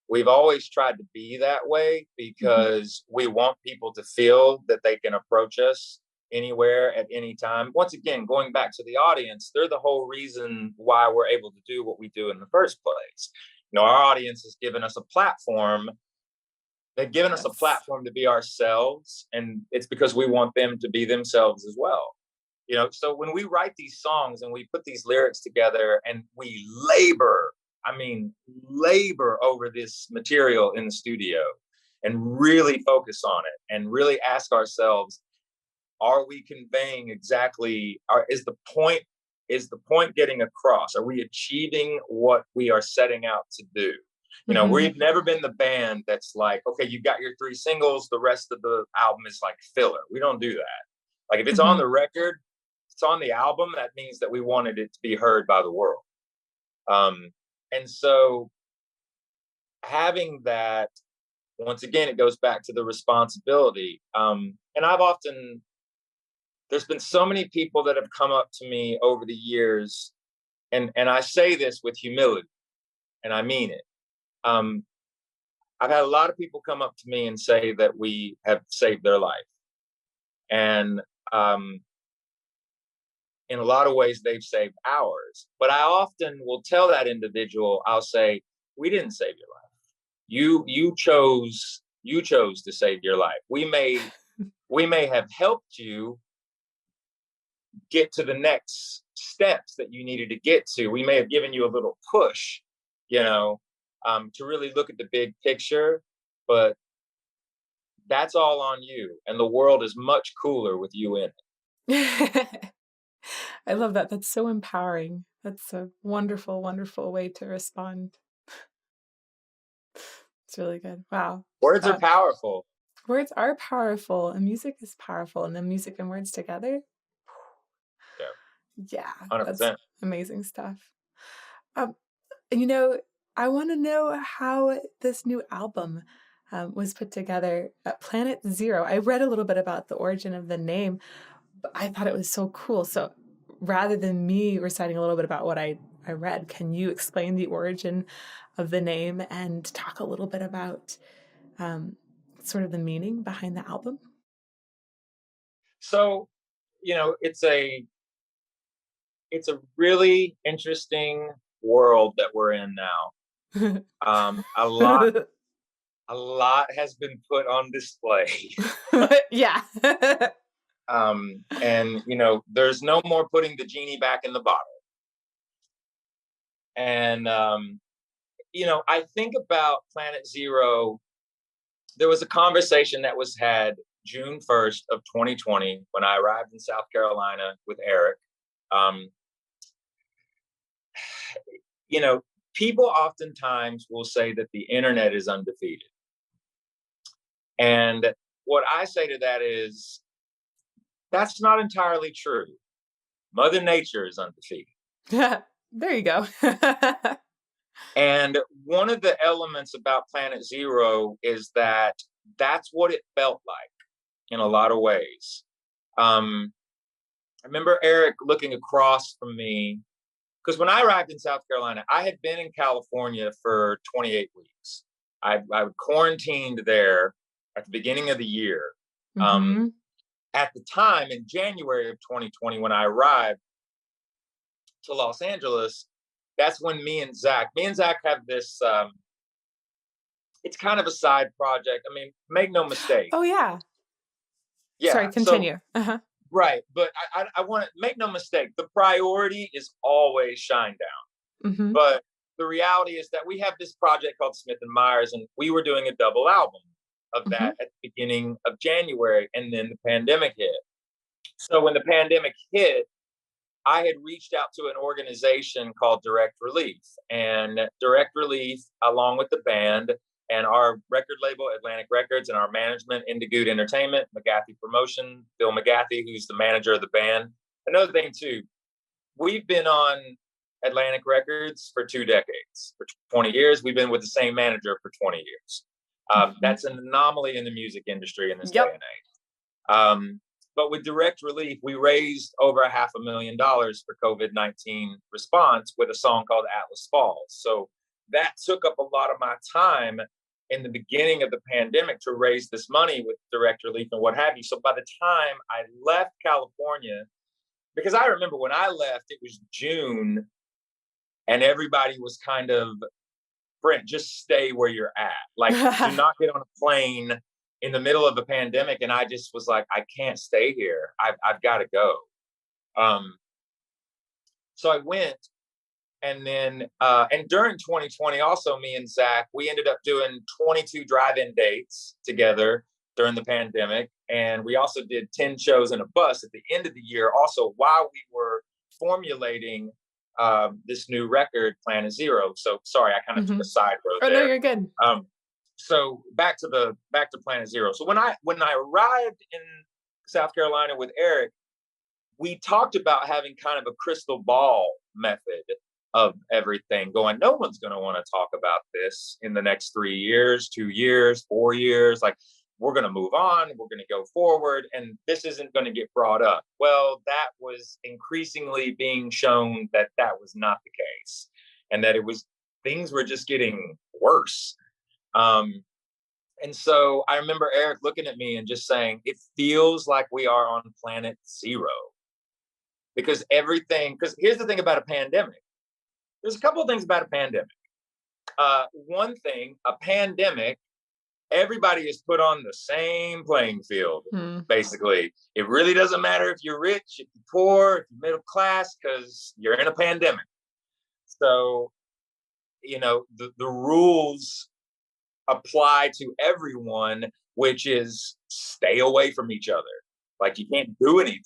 We've always tried to be that way Mhm. because we want people to feel that they can approach us anywhere at any time. Once again, going back to the audience, they're the whole reason why we're able to do what we do in the first place. Our audience has given us a platform. They've given us a Yes. platform to be ourselves, and it's because we want them to be themselves as well. So when we write these songs and we put these lyrics together and we labor over this material in the studio and really focus on it and really ask ourselves, are we conveying exactly, is the point getting across? Are we achieving what we are setting out to do? Mhm. We've never been the band that's like, okay, you got your 3 singles, the rest of the album is like filler. We don't do that. Like if it's on Mhm. the record, it's on the album, that means that we wanted it to be heard by the world. And so having that, once again, it goes back to the responsibility. And there's been so many people that have come up to me over the years, and I say this with humility, and I mean it. Um, I've had a lot of people come up to me and say that we have saved their life. And um, in a lot of ways, they've saved ours. But I often will tell that individual, I'll say, we didn't save your life. You chose to save your life. We may have helped you get to the next steps that you needed to get to. We may have given you a little push, to really look at the big picture, but that's all on you. And the world is much cooler with you in it. I love that. That's so empowering. That's a wonderful, wonderful way to respond. It's really good. Wow. Words are Uh, powerful. Words are powerful and music is powerful. And then music and words together. Yeah, Yeah, that's 100%. amazing stuff. Um, and I want to know how this new album was put together at Planet Zero. I read a little bit about the origin of the name, but I thought it was so cool. So rather than me reciting a little bit about what I read, can you explain the origin of the name and talk a little bit about um, sort of the meaning behind the album? So, it's a really interesting world that we're in now. A lot a lot has been put on display. Yeah. And there's no more putting the genie back in the bottle. And I think about Planet Zero. There was a conversation that was had June 1st of 2020 when I arrived in South Carolina with Eric. Um, you know, People oftentimes will say that the internet is undefeated. And what I say to that is, that's not entirely true. Mother Nature is undefeated. There you go. And one of the elements about Planet Zero is that that's what it felt like in a lot of ways. I remember Eric looking across from me, because when I arrived in South Carolina, I had been in California for 28 weeks. I quarantined there at the beginning of the year. Um, Hmm. at the time, in January of 2020, when I arrived to Los Angeles, that's when me and Zach have this, it's kind of a side project. I mean, make no mistake. Oh, yeah. Yeah. Sorry, So, continue. Uh-huh. right. But I want to make no mistake. The priority is always Shinedown. Hmm. But the reality is that we have this project called Smith and Myers, and we were doing a double album of Hmm. that at the beginning of January, and then the pandemic hit. So when the pandemic hit, I had reached out to an organization called Direct Relief, and Direct Relief, along with the band and our record label, Atlantic Records, and our management, Indigood Entertainment, McGathey Promotion, Bill McGathey, who's the manager of the band. Another thing too, we've been on Atlantic Records for 2 decades. For 20 years, we've been with the same manager for 20 years. That's an anomaly in the music industry in this day and age. But with Direct Relief, we raised over $500,000 for COVID-19 response with a song called Atlas Falls. So that took up a lot of my time in the beginning of the pandemic to raise this money with Direct Relief and what have you. So by the time I left California, because I remember when I left, it was June and everybody was kind of, Brent, just stay where you're at. Like, do not get on a plane in the middle of the pandemic. And I just was like, I can't stay here. I've got to go. So I went. And then, and during 2020, also me and Zach, we ended up doing 22 drive-in dates together during the pandemic. And we also did 10 shows in a bus at the end of the year, also while we were formulating this new record, Planet Zero. So sorry, I kind of took a side road there. No, you're good. So back to Planet Zero. So when I arrived in South Carolina with Eric, we talked about having kind of a crystal ball method of everything, going, no one's going to want to talk about this in the next 3 years, 2 years, 4 years. Like, we're going to move on, we're going to go forward, and this isn't going to get brought up. Well, that was increasingly being shown that that was not the case, and that things were just getting worse. And so I remember Eric looking at me and just saying, it feels like we are on planet zero. Because here's the thing about a pandemic. There's a couple of things about a pandemic. One thing, a pandemic, everybody is put on the same playing field, basically. It really doesn't matter if you're rich, if you're poor, if you're middle class, because you're in a pandemic. So, the rules apply to everyone, which is stay away from each other. Like, you can't do anything.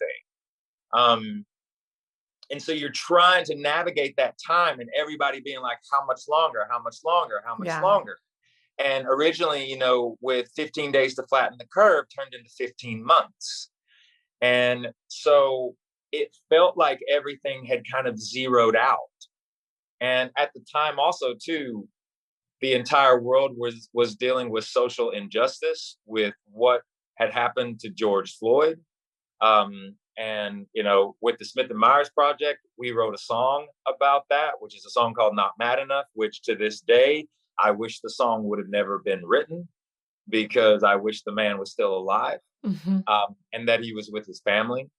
And so you're trying to navigate that time, and everybody being like, how much longer, how much longer, how much longer? And originally, with 15 days to flatten the curve turned into 15 months. And so it felt like everything had kind of zeroed out. And at the time also too, the entire world was dealing with social injustice with what had happened to George Floyd. And, with the Smith and Myers Project, we wrote a song about that, which is a song called Not Mad Enough, which to this day, I wish the song would have never been written, because I wish the man was still alive, and that he was with his family.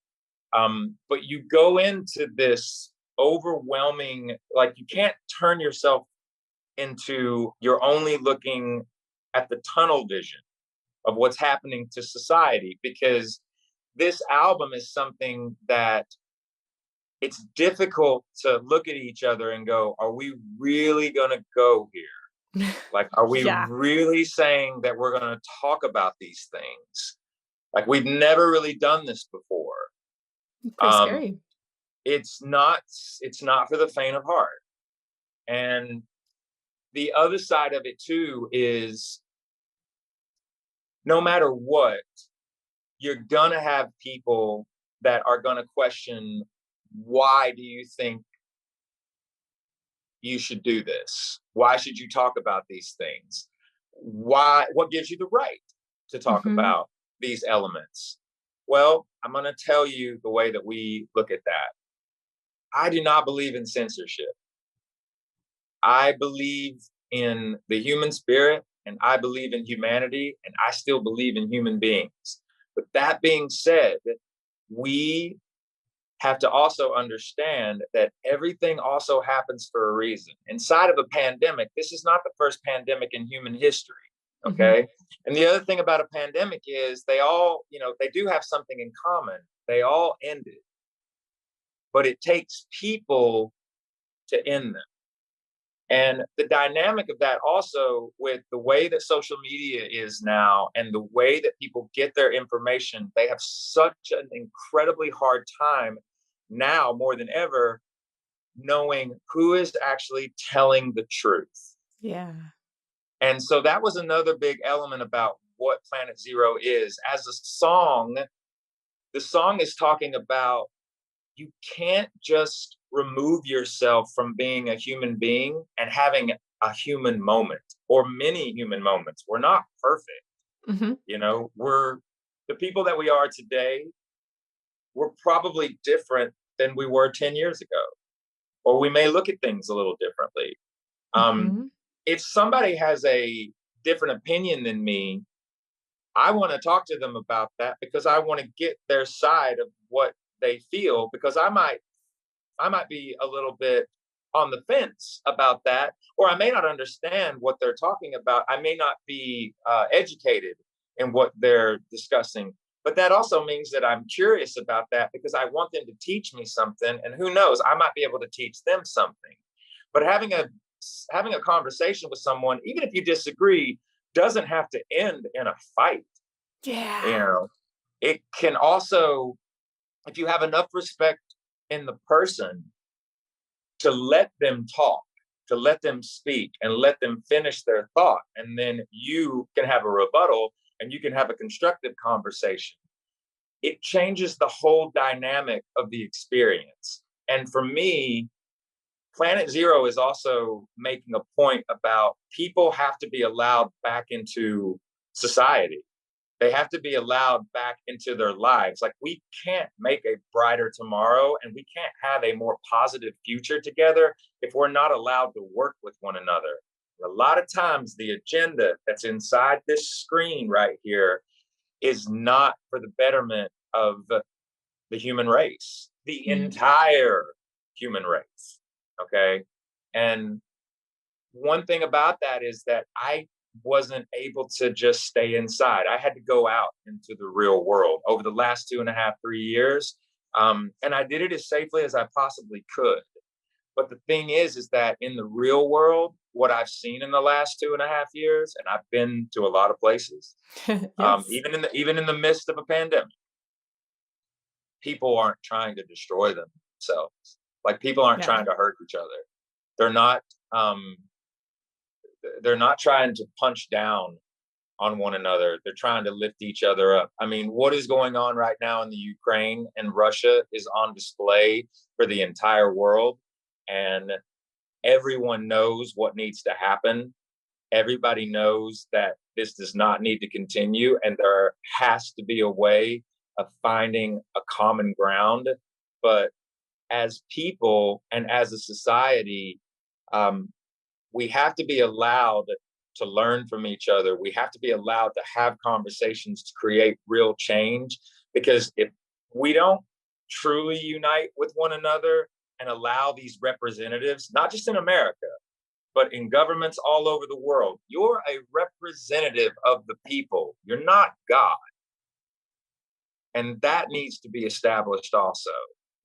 But you go into this overwhelming, like, you can't turn yourself into, you're only looking at the tunnel vision of what's happening to society, because this album is something that it's difficult to look at each other and go, are we really going to go here? Like, are we really saying that we're going to talk about these things? Like, we've never really done this before. Pretty scary. It's not for the faint of heart. And the other side of it too is, no matter what, you're gonna have people that are gonna question, why do you think you should do this? Why should you talk about these things? What gives you the right to talk about these elements? Well, I'm gonna tell you the way that we look at that. I do not believe in censorship. I believe in the human spirit, and I believe in humanity, and I still believe in human beings. But that being said, we have to also understand that everything also happens for a reason. Inside of a pandemic, this is not the first pandemic in human history, okay? And the other thing about a pandemic is they all, they do have something in common. They all ended. But it takes people to end them. And the dynamic of that also, with the way that social media is now and the way that people get their information, they have such an incredibly hard time now more than ever knowing who is actually telling the truth. Yeah. And so that was another big element about what Planet Zero is. As a song, the song is talking about you can't just remove yourself from being a human being and having a human moment or many human moments. We're not perfect. Hmm. We're the people that we are today. We're probably different than we were 10 years ago, or we may look at things a little differently. Um, Hmm. if somebody has a different opinion than me, I want to talk to them about that because I want to get their side of what they feel, because I might be a little bit on the fence about that, or I may not understand what they're talking about. I may not be educated in what they're discussing. But that also means that I'm curious about that because I want them to teach me something. And who knows, I might be able to teach them something. But having a conversation with someone, even if you disagree, doesn't have to end in a fight. You Yeah. know, it can also, if you have enough respect in the person to let them talk, to let them speak and let them finish their thought. And then you can have a rebuttal and you can have a constructive conversation. It changes the whole dynamic of the experience. And for me, Planet Zero is also making a point about people have to be allowed back into society. They have to be allowed back into their lives. Like, we can't make a brighter tomorrow and we can't have a more positive future together if we're not allowed to work with one another. A lot of times, the agenda that's inside this screen right here is not for the betterment of the human race, the Mm. entire human race. Okay. And one thing about that is that I wasn't able to just stay inside. I had to go out into the real world over the last 2.5, 3 years. And I did it as safely as I possibly could. But the thing is that in the real world, what I've seen in the last 2.5 years, and I've been to a lot of places, Yes. even in the midst of a pandemic, people aren't trying to destroy themselves. Like, people aren't Yeah. trying to hurt each other. They're not. Um, they're not trying to punch down on one another. They're trying to lift each other up. I mean, what is going on right now in the Ukraine and Russia is on display for the entire world, and everyone knows what needs to happen. Everybody knows that this does not need to continue, and there has to be a way of finding a common ground. But as people and as a society, um, we have to be allowed to learn from each other. We have to be allowed to have conversations to create real change. Because if we don't truly unite with one another and allow these representatives, not just in America, but in governments all over the world, you're a representative of the people. You're not God. And that needs to be established also,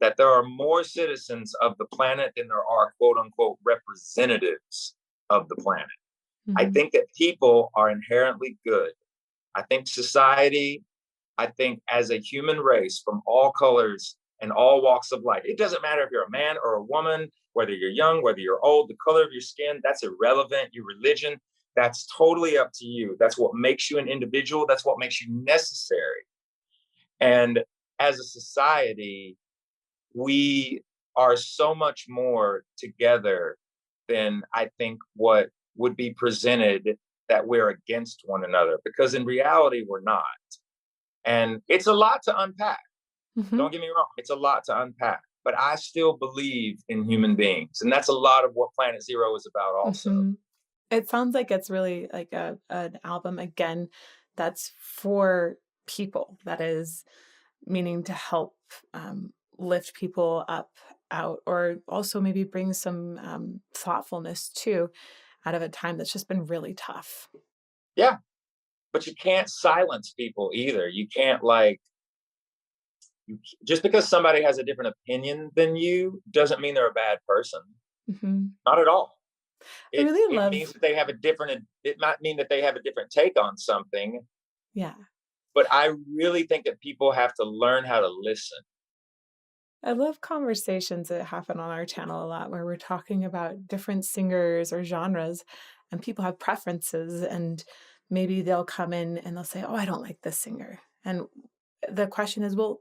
that there are more citizens of the planet than there are quote unquote representatives of the planet. I Mhm. think that people are inherently good. I think society, I think as a human race from all colors and all walks of life, it doesn't matter if you're a man or a woman, whether you're young, whether you're old, the color of your skin, that's irrelevant. Your religion, that's totally up to you. That's what makes you an individual. That's what makes you necessary. And as a society, we are so much more together than I think what would be presented, that we're against one another, because in reality, we're not. And it's a lot to unpack. Mhm. Don't get me wrong, it's a lot to unpack. But I still believe in human beings. And that's a lot of what Planet Zero is about, also. Mhm. It sounds like it's really like an album again that's for people, that is meaning to help lift people up out, or also maybe bring some thoughtfulness too out of a time that's just been really tough. Yeah. But you can't silence people either. You can't, like, just because somebody has a different opinion than you doesn't mean they're a bad person. Mhm. Not at all. I It really it means love, that they have a different, it might mean that they have a different take on something, yeah. but I really think that people have to learn how to listen. I love conversations that happen on our channel a lot where we're talking about different singers or genres, and people have preferences, and maybe they'll come in and they'll say, "Oh, I don't like this singer." And the question is, well,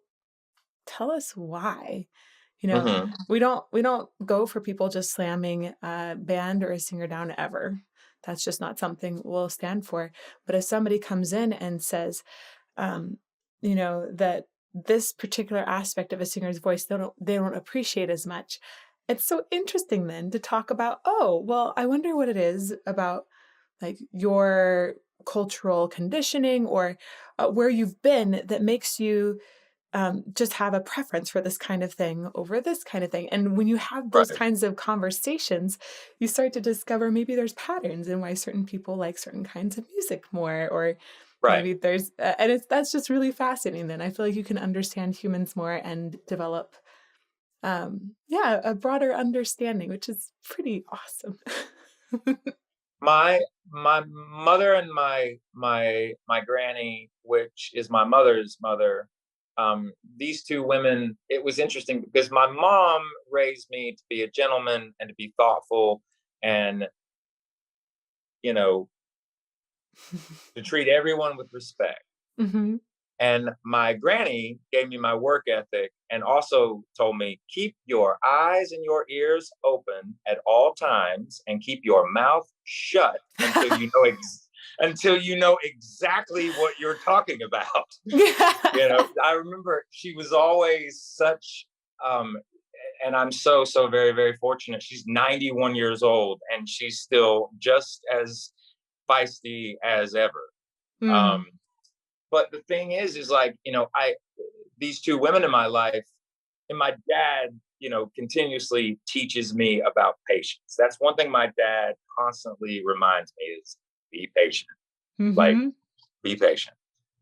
tell us why. You know, Mhm. we don't go for people just slamming a band or a singer down ever. That's just not something we'll stand for. But if somebody comes in and says, um, that this particular aspect of a singer's voice they don't appreciate as much, it's so interesting then to talk about, oh, well, I wonder what it is about like your cultural conditioning or where you've been that makes you just have a preference for this kind of thing over this kind of thing. And when you have those Right. kinds of conversations, you start to discover maybe there's patterns in why certain people like certain kinds of music more, or Right. maybe there's, and that's just really fascinating. Then I feel like you can understand humans more and develop, a broader understanding, which is pretty awesome. My mother and my granny, which is my mother's mother, these two women, it was interesting because my mom raised me to be a gentleman and to be thoughtful and, you know, to treat everyone with respect. Hmm. And my granny gave me my work ethic and also told me, keep your eyes and your ears open at all times and keep your mouth shut until until you know exactly what you're talking about. I remember she was always such and I'm so very very fortunate. She's 91 years old and she's still just as feisty as ever. Um, Mm. but the thing is like, I these two women in my life, and my dad, continuously teaches me about patience. That's one thing my dad constantly reminds me is be patient. Like, Hmm. be patient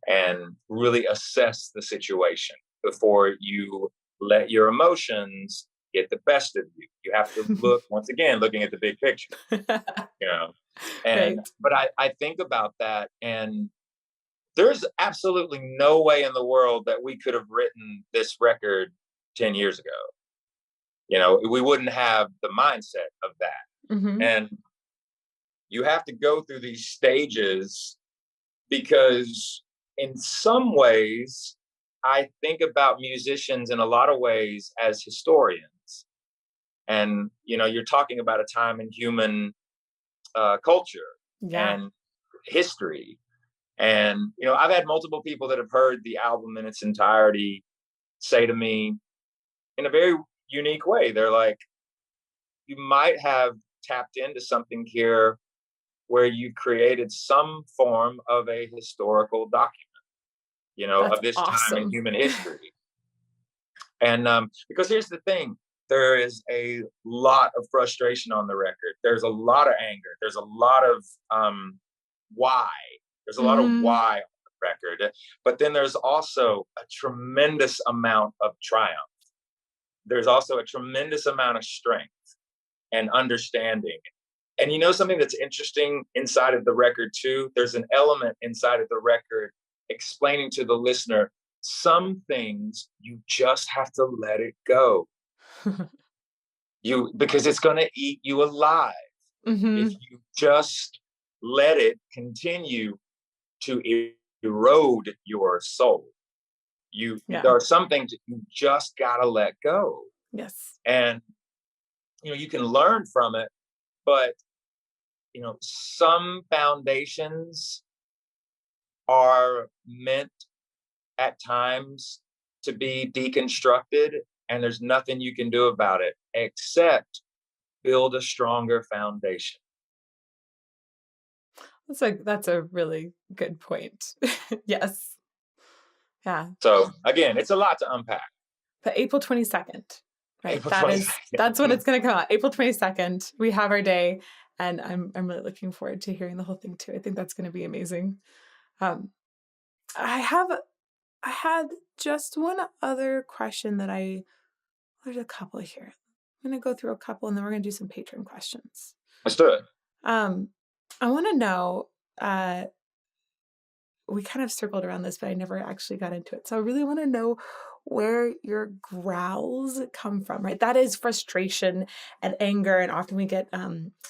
and really assess the situation before you let your emotions get the best of you. You have to look, once again, looking at the big picture, you know. And Right. but I think about that, and there's absolutely no way in the world that we could have written this record 10 years ago. We wouldn't have the mindset of that. Hmm. And you have to go through these stages because, in some ways, I think about musicians in a lot of ways as historians. And, you're talking about a time in human culture Yeah. and history. And, I've had multiple people that have heard the album in its entirety say to me in a very unique way, they're like, you might have tapped into something here where you created some form of a historical document, That's of this time in awesome. human history. And because here's the thing, there is a lot of frustration on the record. There's a lot of anger. There's a lot of why. There's a lot of Hmm. why on the record. But then there's also a tremendous amount of triumph. There's also a tremendous amount of strength and understanding. And something that's interesting inside of the record too, there's an element inside of the record explaining to the listener some things you just have to let it go. Because it's going to eat you alive if Hmm. you just let it continue to erode your soul. Yeah. There are some things that you just got to let go. Yes. And you can learn from it, but some foundations are meant at times to be deconstructed, and there's nothing you can do about it except build a stronger foundation. That's a really good point. Yes. Yeah. So again, it's a lot to unpack. But April 22nd, right? April 22nd. That's when it's going to come out. April 22nd, we have our day, and I'm really looking forward to hearing the whole thing too. I think that's going to be amazing. Um, I had just one other question there's a couple here. I'm going to go through a couple and then we're going to do some patron questions. Let's do it. I want to know, we kind of circled around this, but I never actually got into it. So I really want to know where your growls come from, right? That is frustration and anger. And often we get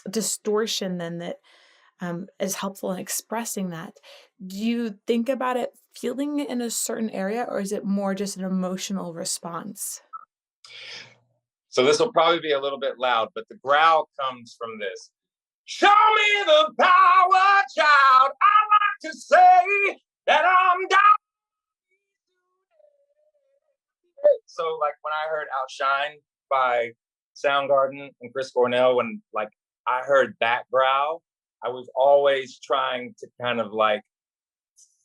distortion then that is helpful in expressing that. Do you think about it feeling in a certain area, or is it more just an emotional response? So this will probably be a little bit loud, but the growl comes from this. Show me the power, child. I like to say that I'm down. So like when I heard Outshine by Soundgarden and Chris Cornell, when like I heard that growl, I was always trying to kind of like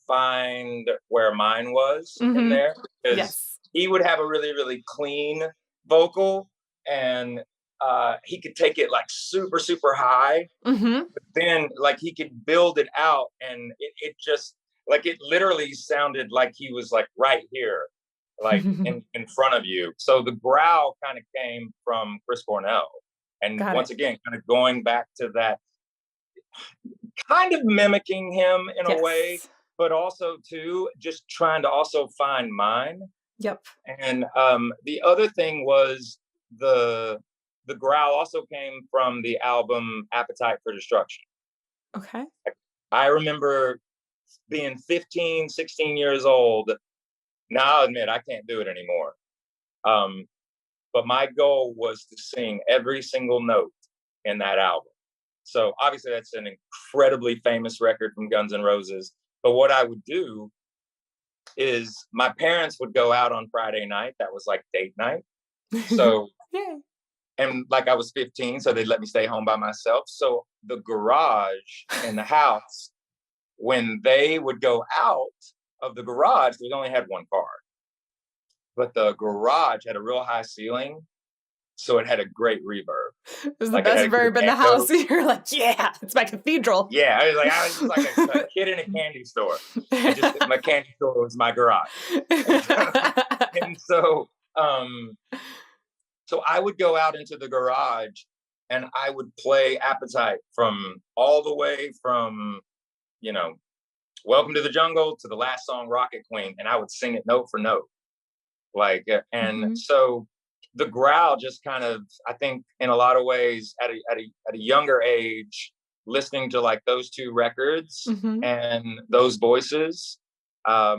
find where mine was in there, because he would have a really, really clean vocal, and he could take it like super, super high, but then like he could build it out, and it just like it literally sounded like he was like right here, like in front of you. So the growl kind of came from Chris Cornell, and once again, kind of going back to that, kind of mimicking him in a way, but also too just trying to also find mine. And the other thing was the growl also came from the album Appetite for Destruction. I remember being 15, 16 years old. Now I'll admit I can't do it anymore. But my goal was to sing every single note in that album. So obviously that's an incredibly famous record from Guns N' Roses. But what I would do is my parents would go out on Friday night. That was like date night. So, and like I was 15, so they'd let me stay home by myself. So the garage in the house, when they would go out of the garage, we only had one car, but the garage had a real high ceiling. So it had a great reverb. It was the best verb in the house. You're like, yeah, it's my cathedral. Yeah, I was just like a kid in a candy store. My candy store was my garage. And so I would go out into the garage and I would play Appetite from all the way from, Welcome to the Jungle to the last song, Rocket Queen. And I would sing it note for note. So the growl just kind of, I think in a lot of ways at a younger age, listening to like those two records and those voices, I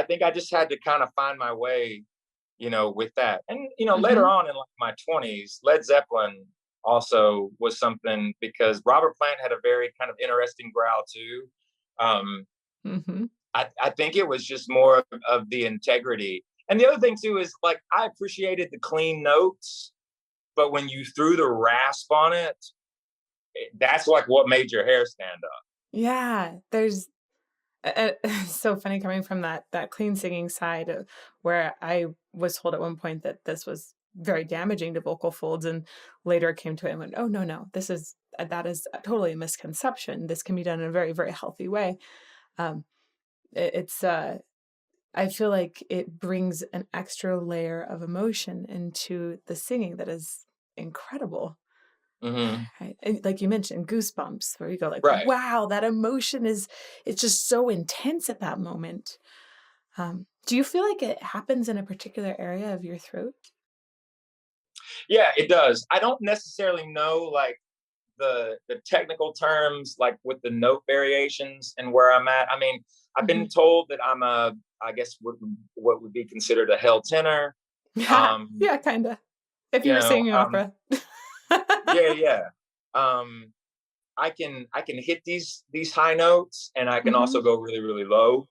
think I just had to kind of find my way, with that. And, later on in like my 20s, Led Zeppelin also was something, because Robert Plant had a very kind of interesting growl too. I think it was just more of the integrity. And the other thing too is like, I appreciated the clean notes, but when you threw the rasp on it, that's like what made your hair stand up. Yeah, there's so funny coming from that clean singing side, where I was told at one point that this was very damaging to vocal folds, and later came to it and went, oh no, that is totally a misconception. This can be done in a very, very healthy way. I feel like it brings an extra layer of emotion into the singing that is incredible. Right? And like you mentioned, goosebumps, where you go like, wow, that emotion it's just so intense at that moment. Do you feel like it happens in a particular area of your throat? Yeah, it does. I don't necessarily know like the technical terms, like with the note variations and where I'm at. I mean, I've been told that I'm I guess what would be considered a hell tenor. Yeah, kind of. If you were singing opera. Yeah. I can hit these high notes, and I can also go really, really low.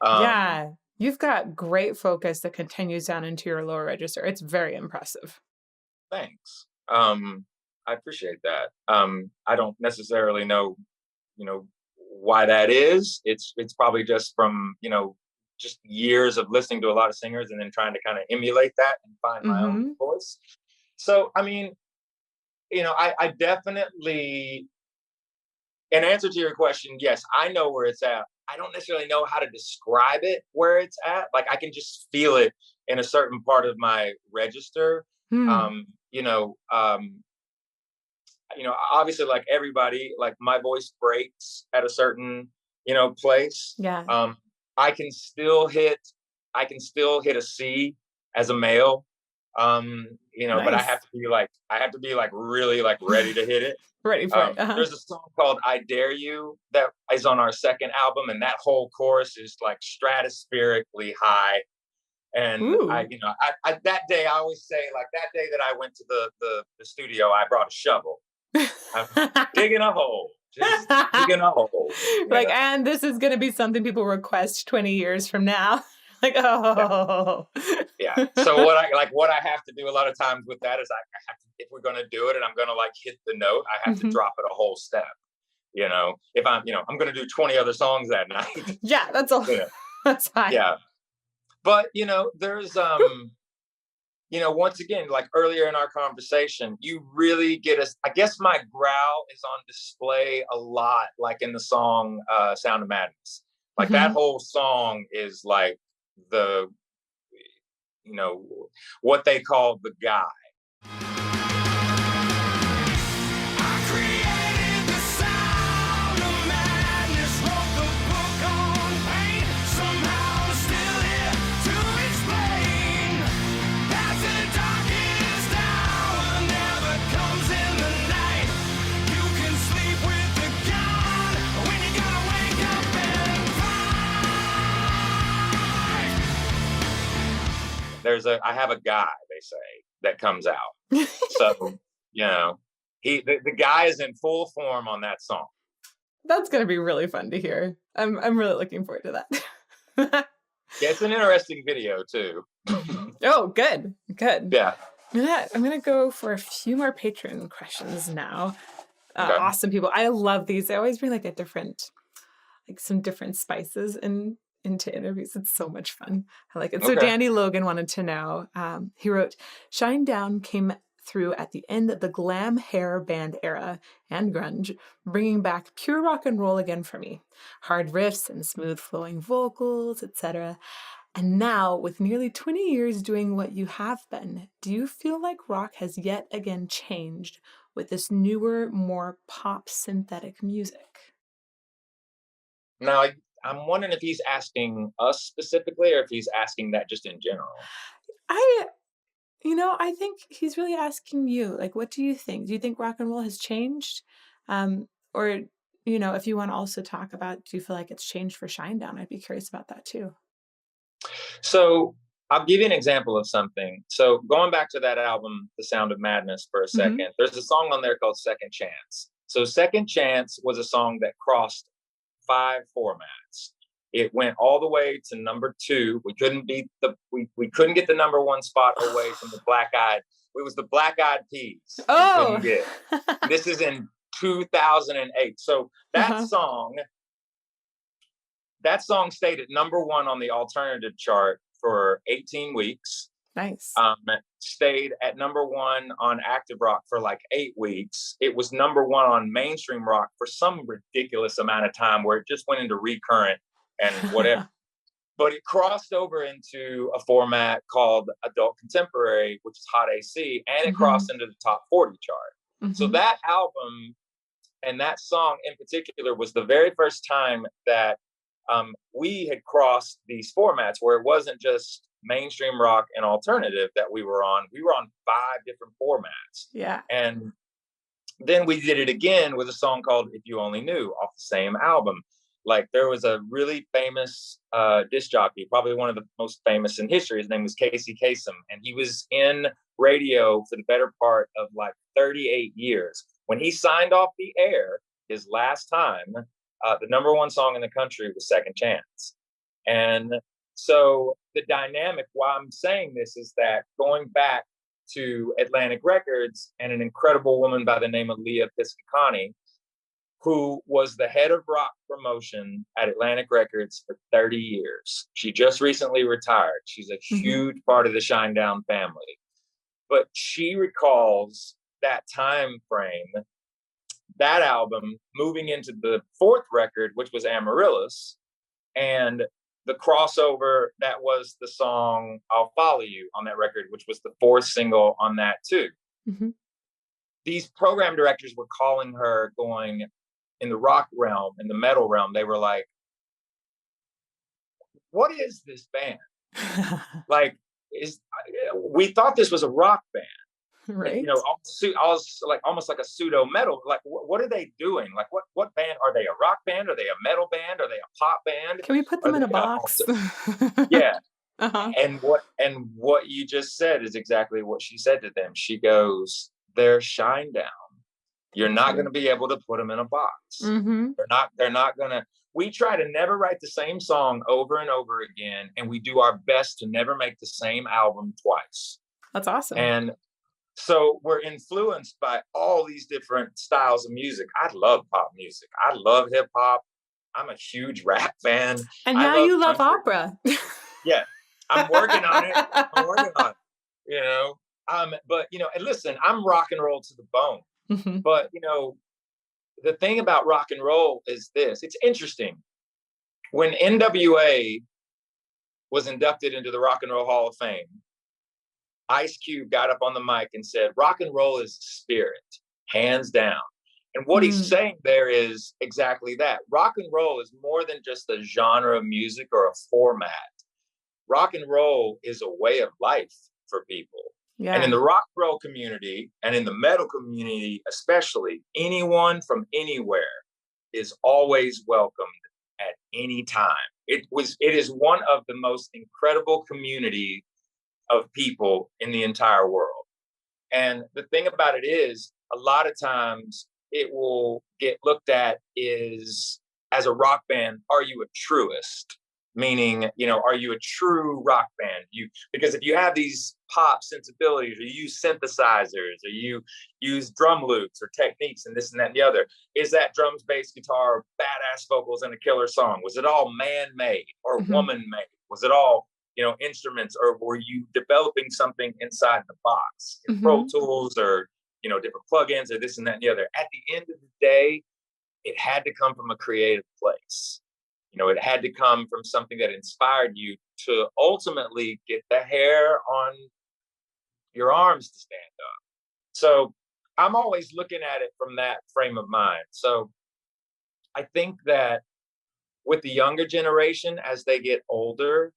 Yeah, you've got great focus that continues down into your lower register. It's very impressive. Thanks. I appreciate that. I don't necessarily know, why that is. It's probably just from, just years of listening to a lot of singers and then trying to kind of emulate that and find my own voice. So, I mean, I definitely, in answer to your question, yes, I know where it's at. I don't necessarily know how to describe it where it's at. Like I can just feel it in a certain part of my register. Obviously like everybody, like my voice breaks at a certain, place. Yeah. I can still hit a C as a male. Nice. But I have to be really like ready to hit it. Ready for it. There's a song called I Dare You that is on our second album, and that whole chorus is like stratospherically high. And Ooh. I that day, I always say, like, that day that I went to the studio, I brought a shovel. I'm digging a hole. Just digging a hole. Like, and this is going to be something people request 20 years from now. Like, oh. Yeah. So what I have to do a lot of times with that is I have to, if we're going to do it and I'm going to like hit the note, I have to drop it a whole step. You know, if I'm going to do 20 other songs that night. Yeah, that's all. Yeah. That's fine. Yeah. But, there's, once again, like earlier in our conversation, you really get us. I guess my growl is on display a lot, like in the song Sound of Madness. Like that whole song is like what they call the guy. I have a guy, they say, that comes out. So, the guy is in full form on that song. That's going to be really fun to hear. I'm really looking forward to that. Yeah, it's an interesting video too. Oh, good. Yeah. I'm going to go for a few more Patreon questions now. Okay. Awesome people. I love these. They always bring some different spices into interviews. It's so much fun. I like it. So Danny Logan wanted to know, he wrote, Shinedown came through at the end of the glam hair band era and grunge, bringing back pure rock and roll again for me. Hard riffs and smooth flowing vocals, etc. And now, with nearly 20 years doing what you have been, do you feel like rock has yet again changed with this newer, more pop synthetic music? Now, I'm wondering if he's asking us specifically or if he's asking that just in general. I think he's really asking you, like, what do you think? Do you think rock and roll has changed? Or, if you want to also talk about, do you feel like it's changed for Shinedown? I'd be curious about that too. So I'll give you an example of something. So going back to that album, The Sound of Madness, for a second, there's a song on there called Second Chance. So Second Chance was a song that crossed 5 formats. It went all the way to number 2. We couldn't beat we couldn't get the number 1 spot away from the Black Eyed. It was the Black Eyed Peas. Oh, this is in 2008. So that song stayed at number 1 on the alternative chart for 18 weeks. Nice. Stayed at number 1 on active rock for like 8 weeks. It was number 1 on mainstream rock for some ridiculous amount of time where it just went into recurrent and whatever. But it crossed over into a format called adult contemporary, which is Hot AC, and it crossed into the top 40 chart. So that album and that song in particular was the very first time that we had crossed these formats where it wasn't just mainstream rock and alternative that we were on. We were on 5 different formats. Yeah. And then we did it again with a song called If You Only Knew off the same album. Like, there was a really famous disc jockey, probably one of the most famous in history. His name was Casey Kasem, and he was in radio for the better part of like 38 years. When he signed off the air his last time, the number 1 song in the country was Second Chance. And so the dynamic, why I'm saying this, is that going back to Atlantic Records and an incredible woman by the name of Leah Piscicani, who was the head of rock promotion at Atlantic Records for 30 years. She just recently retired. She's a huge part of the Shinedown family. But she recalls that time frame, that album, moving into the 4th record, which was Amaryllis, and the crossover that was the song I'll Follow You on that record, which was the 4th single on that too. These program directors were calling her, going, in the rock realm, in the metal realm, they were like, what is this band? Like, we thought this was a rock band. Right. Almost like a pseudo metal. Like, what are they doing? Like, what band are they? A rock band? Are they a metal band? Are they a pop band? Can we put them in a box? Yeah. Uh-huh. And what you just said is exactly what she said to them. She goes, they're Shinedown. You're not going to be able to put them in a box. Mm-hmm. They're not going to. We try to never write the same song over and over again, and we do our best to never make the same album twice. That's awesome. And so we're influenced by all these different styles of music. I love pop music. I love hip hop. I'm a huge rap fan. And now you love opera. Yeah, I'm working on it. You know, but and listen, I'm rock and roll to the bone. Mm-hmm. But the thing about rock and roll is this. It's interesting. When NWA was inducted into the Rock and Roll Hall of Fame, Ice Cube got up on the mic and said, rock and roll is spirit, hands down. And what he's saying there is exactly that. Rock and roll is more than just a genre of music or a format. Rock and roll is a way of life for people. Yeah. And in the rock and roll community and in the metal community, especially, anyone from anywhere is always welcomed at any time. It is one of the most incredible community of people in the entire world. And the thing about it is, a lot of times it will get looked at is, as a rock band, are you a truist? Meaning, are you a true rock band? Because if you have these pop sensibilities, or you use synthesizers, or you use drum loops or techniques and this and that and the other, is that drums, bass, guitar, badass vocals and a killer song? Was it all man-made or woman-made? Was it all, instruments, or were you developing something inside the box, Pro Tools or, different plugins or this and that and the other? At the end of the day, it had to come from a creative place. It had to come from something that inspired you to ultimately get the hair on your arms to stand up. So I'm always looking at it from that frame of mind. So I think that with the younger generation, as they get older,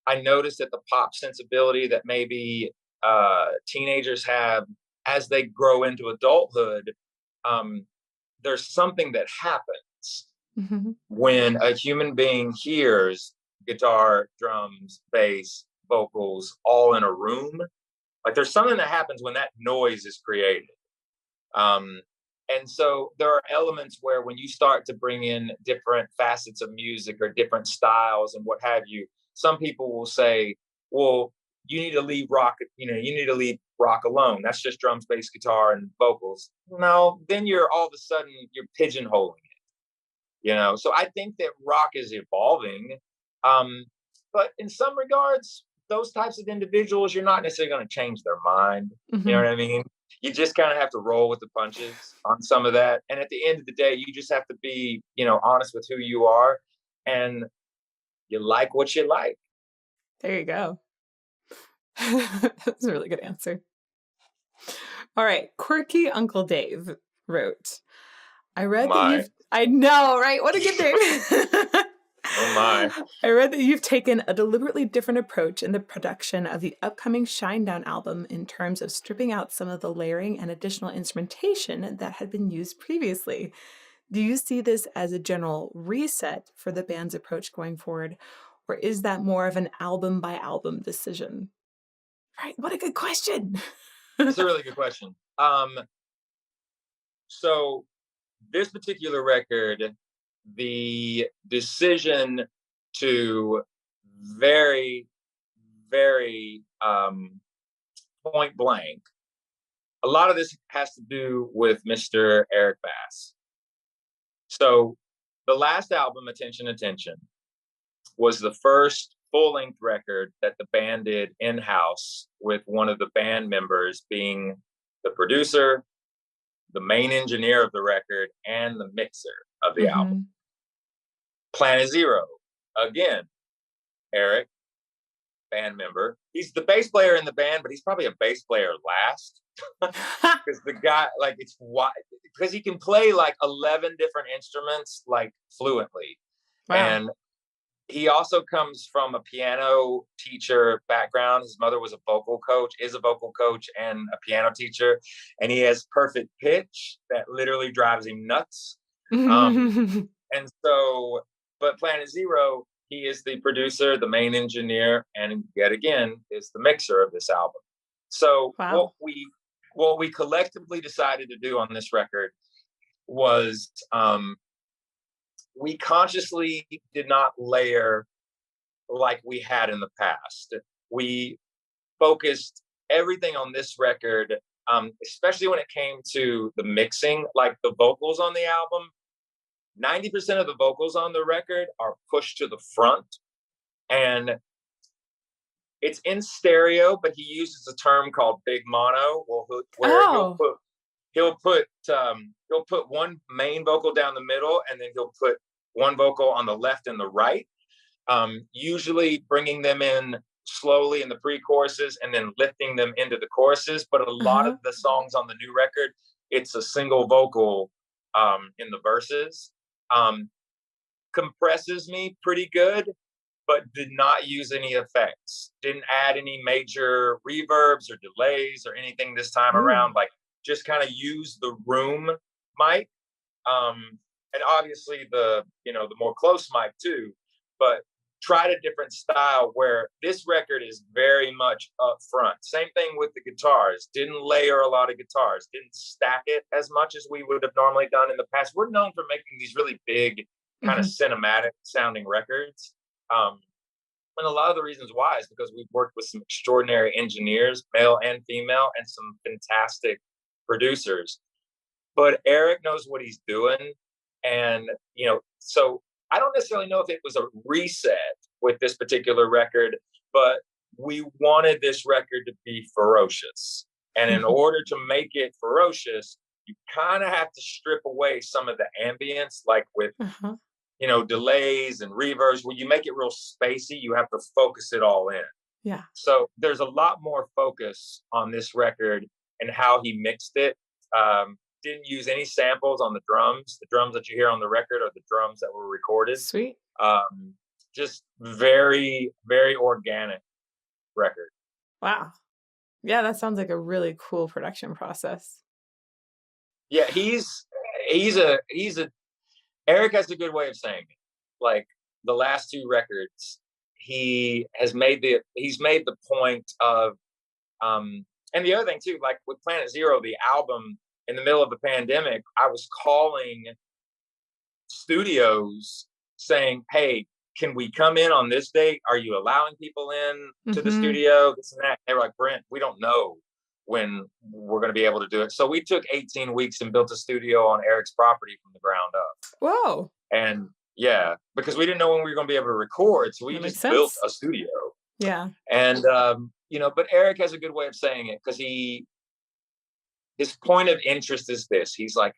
I notice that the pop sensibility that maybe teenagers have as they grow into adulthood, there's something that happens when a human being hears guitar, drums, bass, vocals all in a room. Like, there's something that happens when that noise is created. And so there are elements where when you start to bring in different facets of music or different styles and what have you, some people will say, well, you need to leave rock, you need to leave rock alone. That's just drums, bass, guitar, and vocals. No, then you're all of a sudden, you're pigeonholing it. So I think that rock is evolving. But in some regards, those types of individuals, you're not necessarily going to change their mind. You know what I mean? You just kind of have to roll with the punches on some of that. And at the end of the day, you just have to be, honest with who you are, and you like what you like. There you go. That's a really good answer. All right. Quirky Uncle Dave wrote, I read that I know, right? What a good name. Oh my. I read that you've taken a deliberately different approach in the production of the upcoming Shinedown album in terms of stripping out some of the layering and additional instrumentation that had been used previously. Do you see this as a general reset for the band's approach going forward, or is that more of an album by album decision? Right. What a good question. It's a really good question. So this particular record, the decision to very, very point blank, a lot of this has to do with Mr. Eric Bass. So the last album, Attention, Attention, was the first full-length record that the band did in-house, with one of the band members being the producer, the main engineer of the record, and the mixer of the album. Planet Zero, again, Eric, band member. He's the bass player in the band, but he's probably a bass player last. Because the guy, it's why, because he can play 11 different instruments fluently. Wow. And he also comes from a piano teacher background. His mother was a vocal coach, is a vocal coach and a piano teacher. And he has perfect pitch that literally drives him nuts. And so, but Planet Zero, he is the producer, the main engineer, and yet again is the mixer of this album. So Wow. what we collectively decided to do on this record was we consciously did not layer like we had in the past. We focused everything on this record, especially when it came to the mixing, like the vocals on the album. 90% of the vocals on the record are pushed to the front, and it's in stereo, but he uses a term called big mono, where he'll put one main vocal down the middle, and then he'll put one vocal on the left and the right, usually bringing them in slowly in the pre-choruses and then lifting them into the choruses. But a lot of the songs on the new record, it's a single vocal in the verses. Compresses me pretty good, but did not use any effects. Didn't add any major reverbs or delays or anything this time around. Like, just kind of use the room mic, and obviously the more close mic too. But tried a different style where this record is very much up front. Same thing with the guitars. Didn't layer a lot of guitars. Didn't stack it as much as we would have normally done in the past. We're known for making these really big, kind of cinematic sounding records. And a lot of the reasons why is because we've worked with some extraordinary engineers, male and female, and some fantastic producers. But Eric knows what he's doing. And, so I don't necessarily know if it was a reset with this particular record, but we wanted this record to be ferocious. And in order to make it ferocious, you kind of have to strip away some of the ambience, like with, delays and reverbs. When you make it real spacey, you have to focus it all in. Yeah. So there's a lot more focus on this record and how he mixed it. Didn't use any samples on the drums. The drums that you hear on the record are the drums that were recorded. Sweet. Just very, very organic record. Wow. Yeah, that sounds like a really cool production process. Yeah, Eric has a good way of saying it. Like the last two records, he's made the point of, and the other thing too, like with Planet Zero, the album, in the middle of the pandemic, I was calling studios saying, hey, can we come in on this date? Are you allowing people in to the studio? This and that. They were like, Brent, we don't know when we're going to be able to do it. So we took 18 weeks and built a studio on Eric's property from the ground up. Whoa. And yeah, because we didn't know when we were going to be able to record. So we just built a studio. Yeah. And, but Eric has a good way of saying it because his point of interest is this. He's like,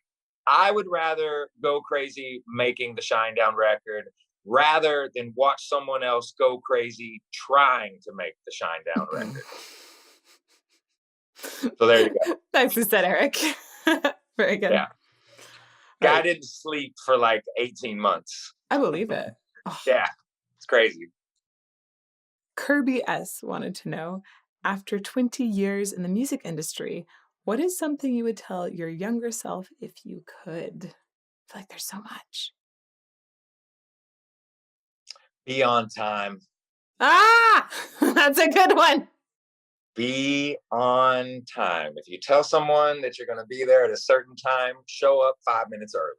I would rather go crazy making the Shinedown record rather than watch someone else go crazy trying to make the Shinedown record. So there you go. Nicely said, Eric. Very good. Yeah. Guy didn't sleep for like 18 months. I believe it. Oh. Yeah. It's crazy. Kirby S. wanted to know, after 20 years in the music industry, what is something you would tell your younger self if you could? I feel like there's so much. Be on time. Ah, that's a good one. Be on time. If you tell someone that you're going to be there at a certain time, show up 5 minutes early.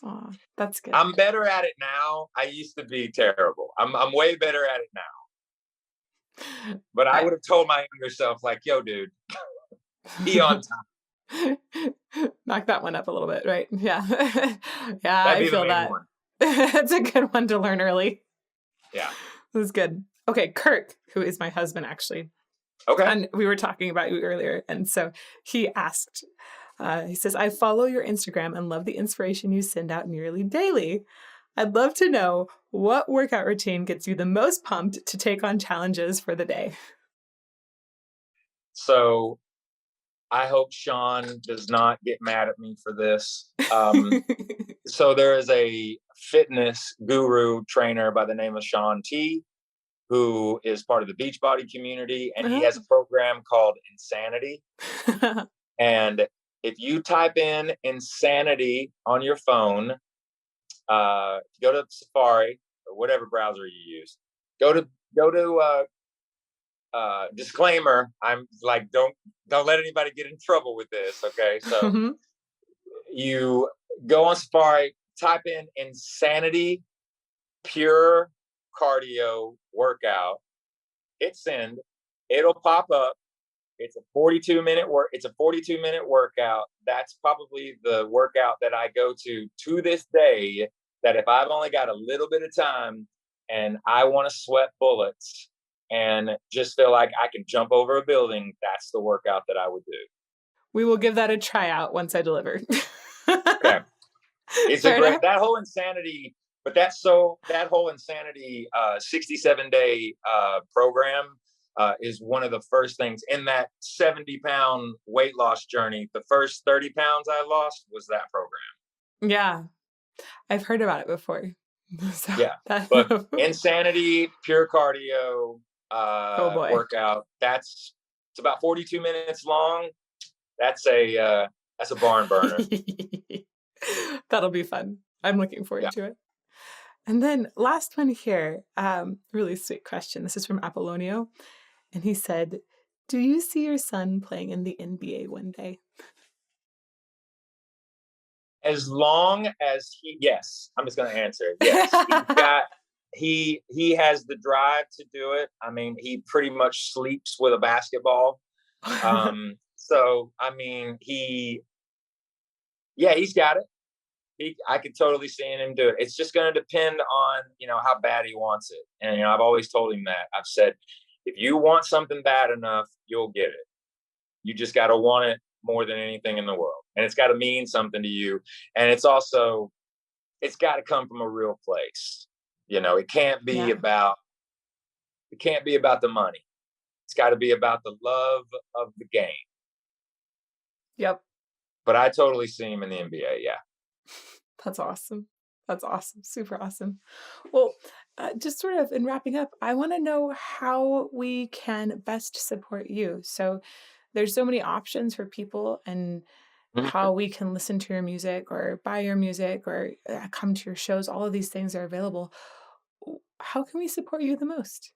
Oh, that's good. I'm better at it now. I used to be terrible. I'm way better at it now. But I would have told my younger self, like, yo, dude, be on time. Knock that one up a little bit, right? Yeah. Yeah, That'd I feel that. That's a good one to learn early. Yeah. That's good. Okay, Kirk, who is my husband, actually. Okay. And we were talking about you earlier. And so he asked, he says, I follow your Instagram and love the inspiration you send out nearly daily. I'd love to know what workout routine gets you the most pumped to take on challenges for the day. So I hope Sean does not get mad at me for this. So there is a fitness guru trainer by the name of Sean T, who is part of the Beachbody community, and he has a program called Insanity. And if you type in Insanity on your phone, go to Safari, whatever browser you use. Go to disclaimer. I'm like, don't let anybody get in trouble with this. Okay. So you go on Safari, type in Insanity Pure Cardio Workout, hit send, it'll pop up. It's a 42-minute workout. That's probably the workout that I go to this day, that if I've only got a little bit of time and I want to sweat bullets and just feel like I can jump over a building, that's the workout that I would do. We will give that a try out once I deliver. Okay. It's Fair enough. that whole insanity, but that whole insanity 67-day program is one of the first things in that 70-pound weight loss journey. The first 30 pounds I lost was that program. Yeah. I've heard about it before. So yeah. But Insanity Pure Cardio workout, it's about 42 minutes long. That's a barn burner. That'll be fun. I'm looking forward to it. And then last one here, really sweet question. This is from Apollonio. And he said, do you see your son playing in the NBA one day? As long as yes, I'm just going to answer it. Yes, he has the drive to do it. I mean, he pretty much sleeps with a basketball. So, I mean, he's got it. I could totally see him do it. It's just going to depend on, how bad he wants it. And, I've always told him that. I've said, if you want something bad enough, you'll get it. You just got to want it more than anything in the world. And it's got to mean something to you. And it's got to come from a real place. It can't be about the money. It's got to be about the love of the game. Yep. But I totally see him in the NBA. Yeah. That's awesome. That's awesome. Super awesome. Well, just sort of in wrapping up, I want to know how we can best support you. So there's so many options for people, and how we can listen to your music or buy your music or come to your shows. All of these things are available. How can we support you the most?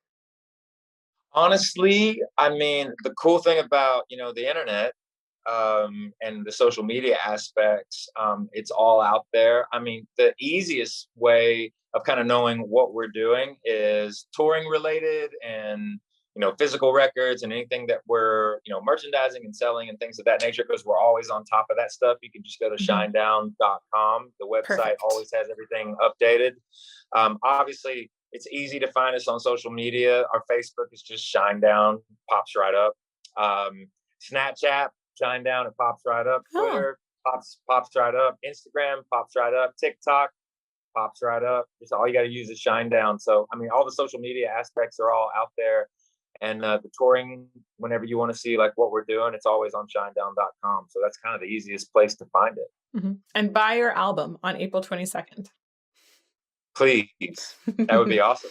Honestly, I mean, the cool thing about, the internet and the social media aspects, it's all out there. I mean, the easiest way of kind of knowing what we're doing is touring related and, physical records and anything that we're, merchandising and selling and things of that nature, because we're always on top of that stuff. You can just go to shinedown.com. The website Perfect. always has everything updated. Obviously, it's easy to find us on social media. Our Facebook is just Shinedown, pops right up. Snapchat, Shinedown, it pops right up. Twitter pops right up. Instagram pops right up. TikTok pops right up. Just all you got to use is Shinedown. So, I mean, all the social media aspects are all out there. And the touring, whenever you want to see like what we're doing, it's always on shinedown.com. So that's kind of the easiest place to find it. And buy your album on April 22nd. Please. That would be awesome.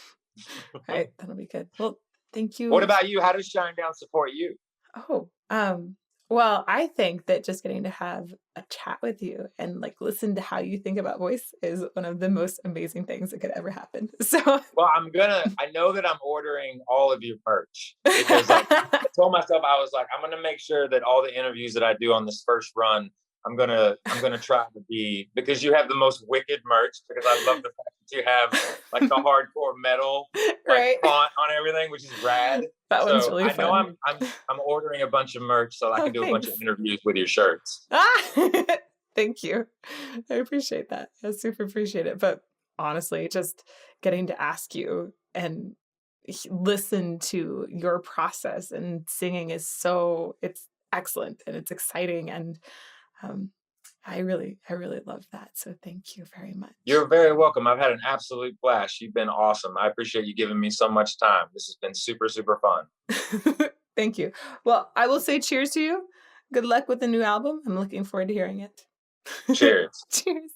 All right. That'll be good. Well, thank you. What about you? How does Shinedown support you? Well, I think that just getting to have a chat with you and like listen to how you think about voice is one of the most amazing things that could ever happen. So, well, I know that I'm ordering all of your merch, because I told myself, I was like, I'm going to make sure that all the interviews that I do on this first run, I'm gonna try to be, because you have the most wicked merch, because I love the fact that you have like the hardcore metal font on everything, which is rad. That one's really fun. I know I'm ordering a bunch of merch so I can do a bunch of interviews with your shirts. Thank you. I appreciate that. I super appreciate it. But honestly, just getting to ask you and listen to your process and singing it's excellent and it's exciting, and I really love that. So thank you very much. You're very welcome. I've had an absolute blast. You've been awesome. I appreciate you giving me so much time. This has been super, super fun. Thank you. Well, I will say cheers to you. Good luck with the new album. I'm looking forward to hearing it. Cheers. Cheers.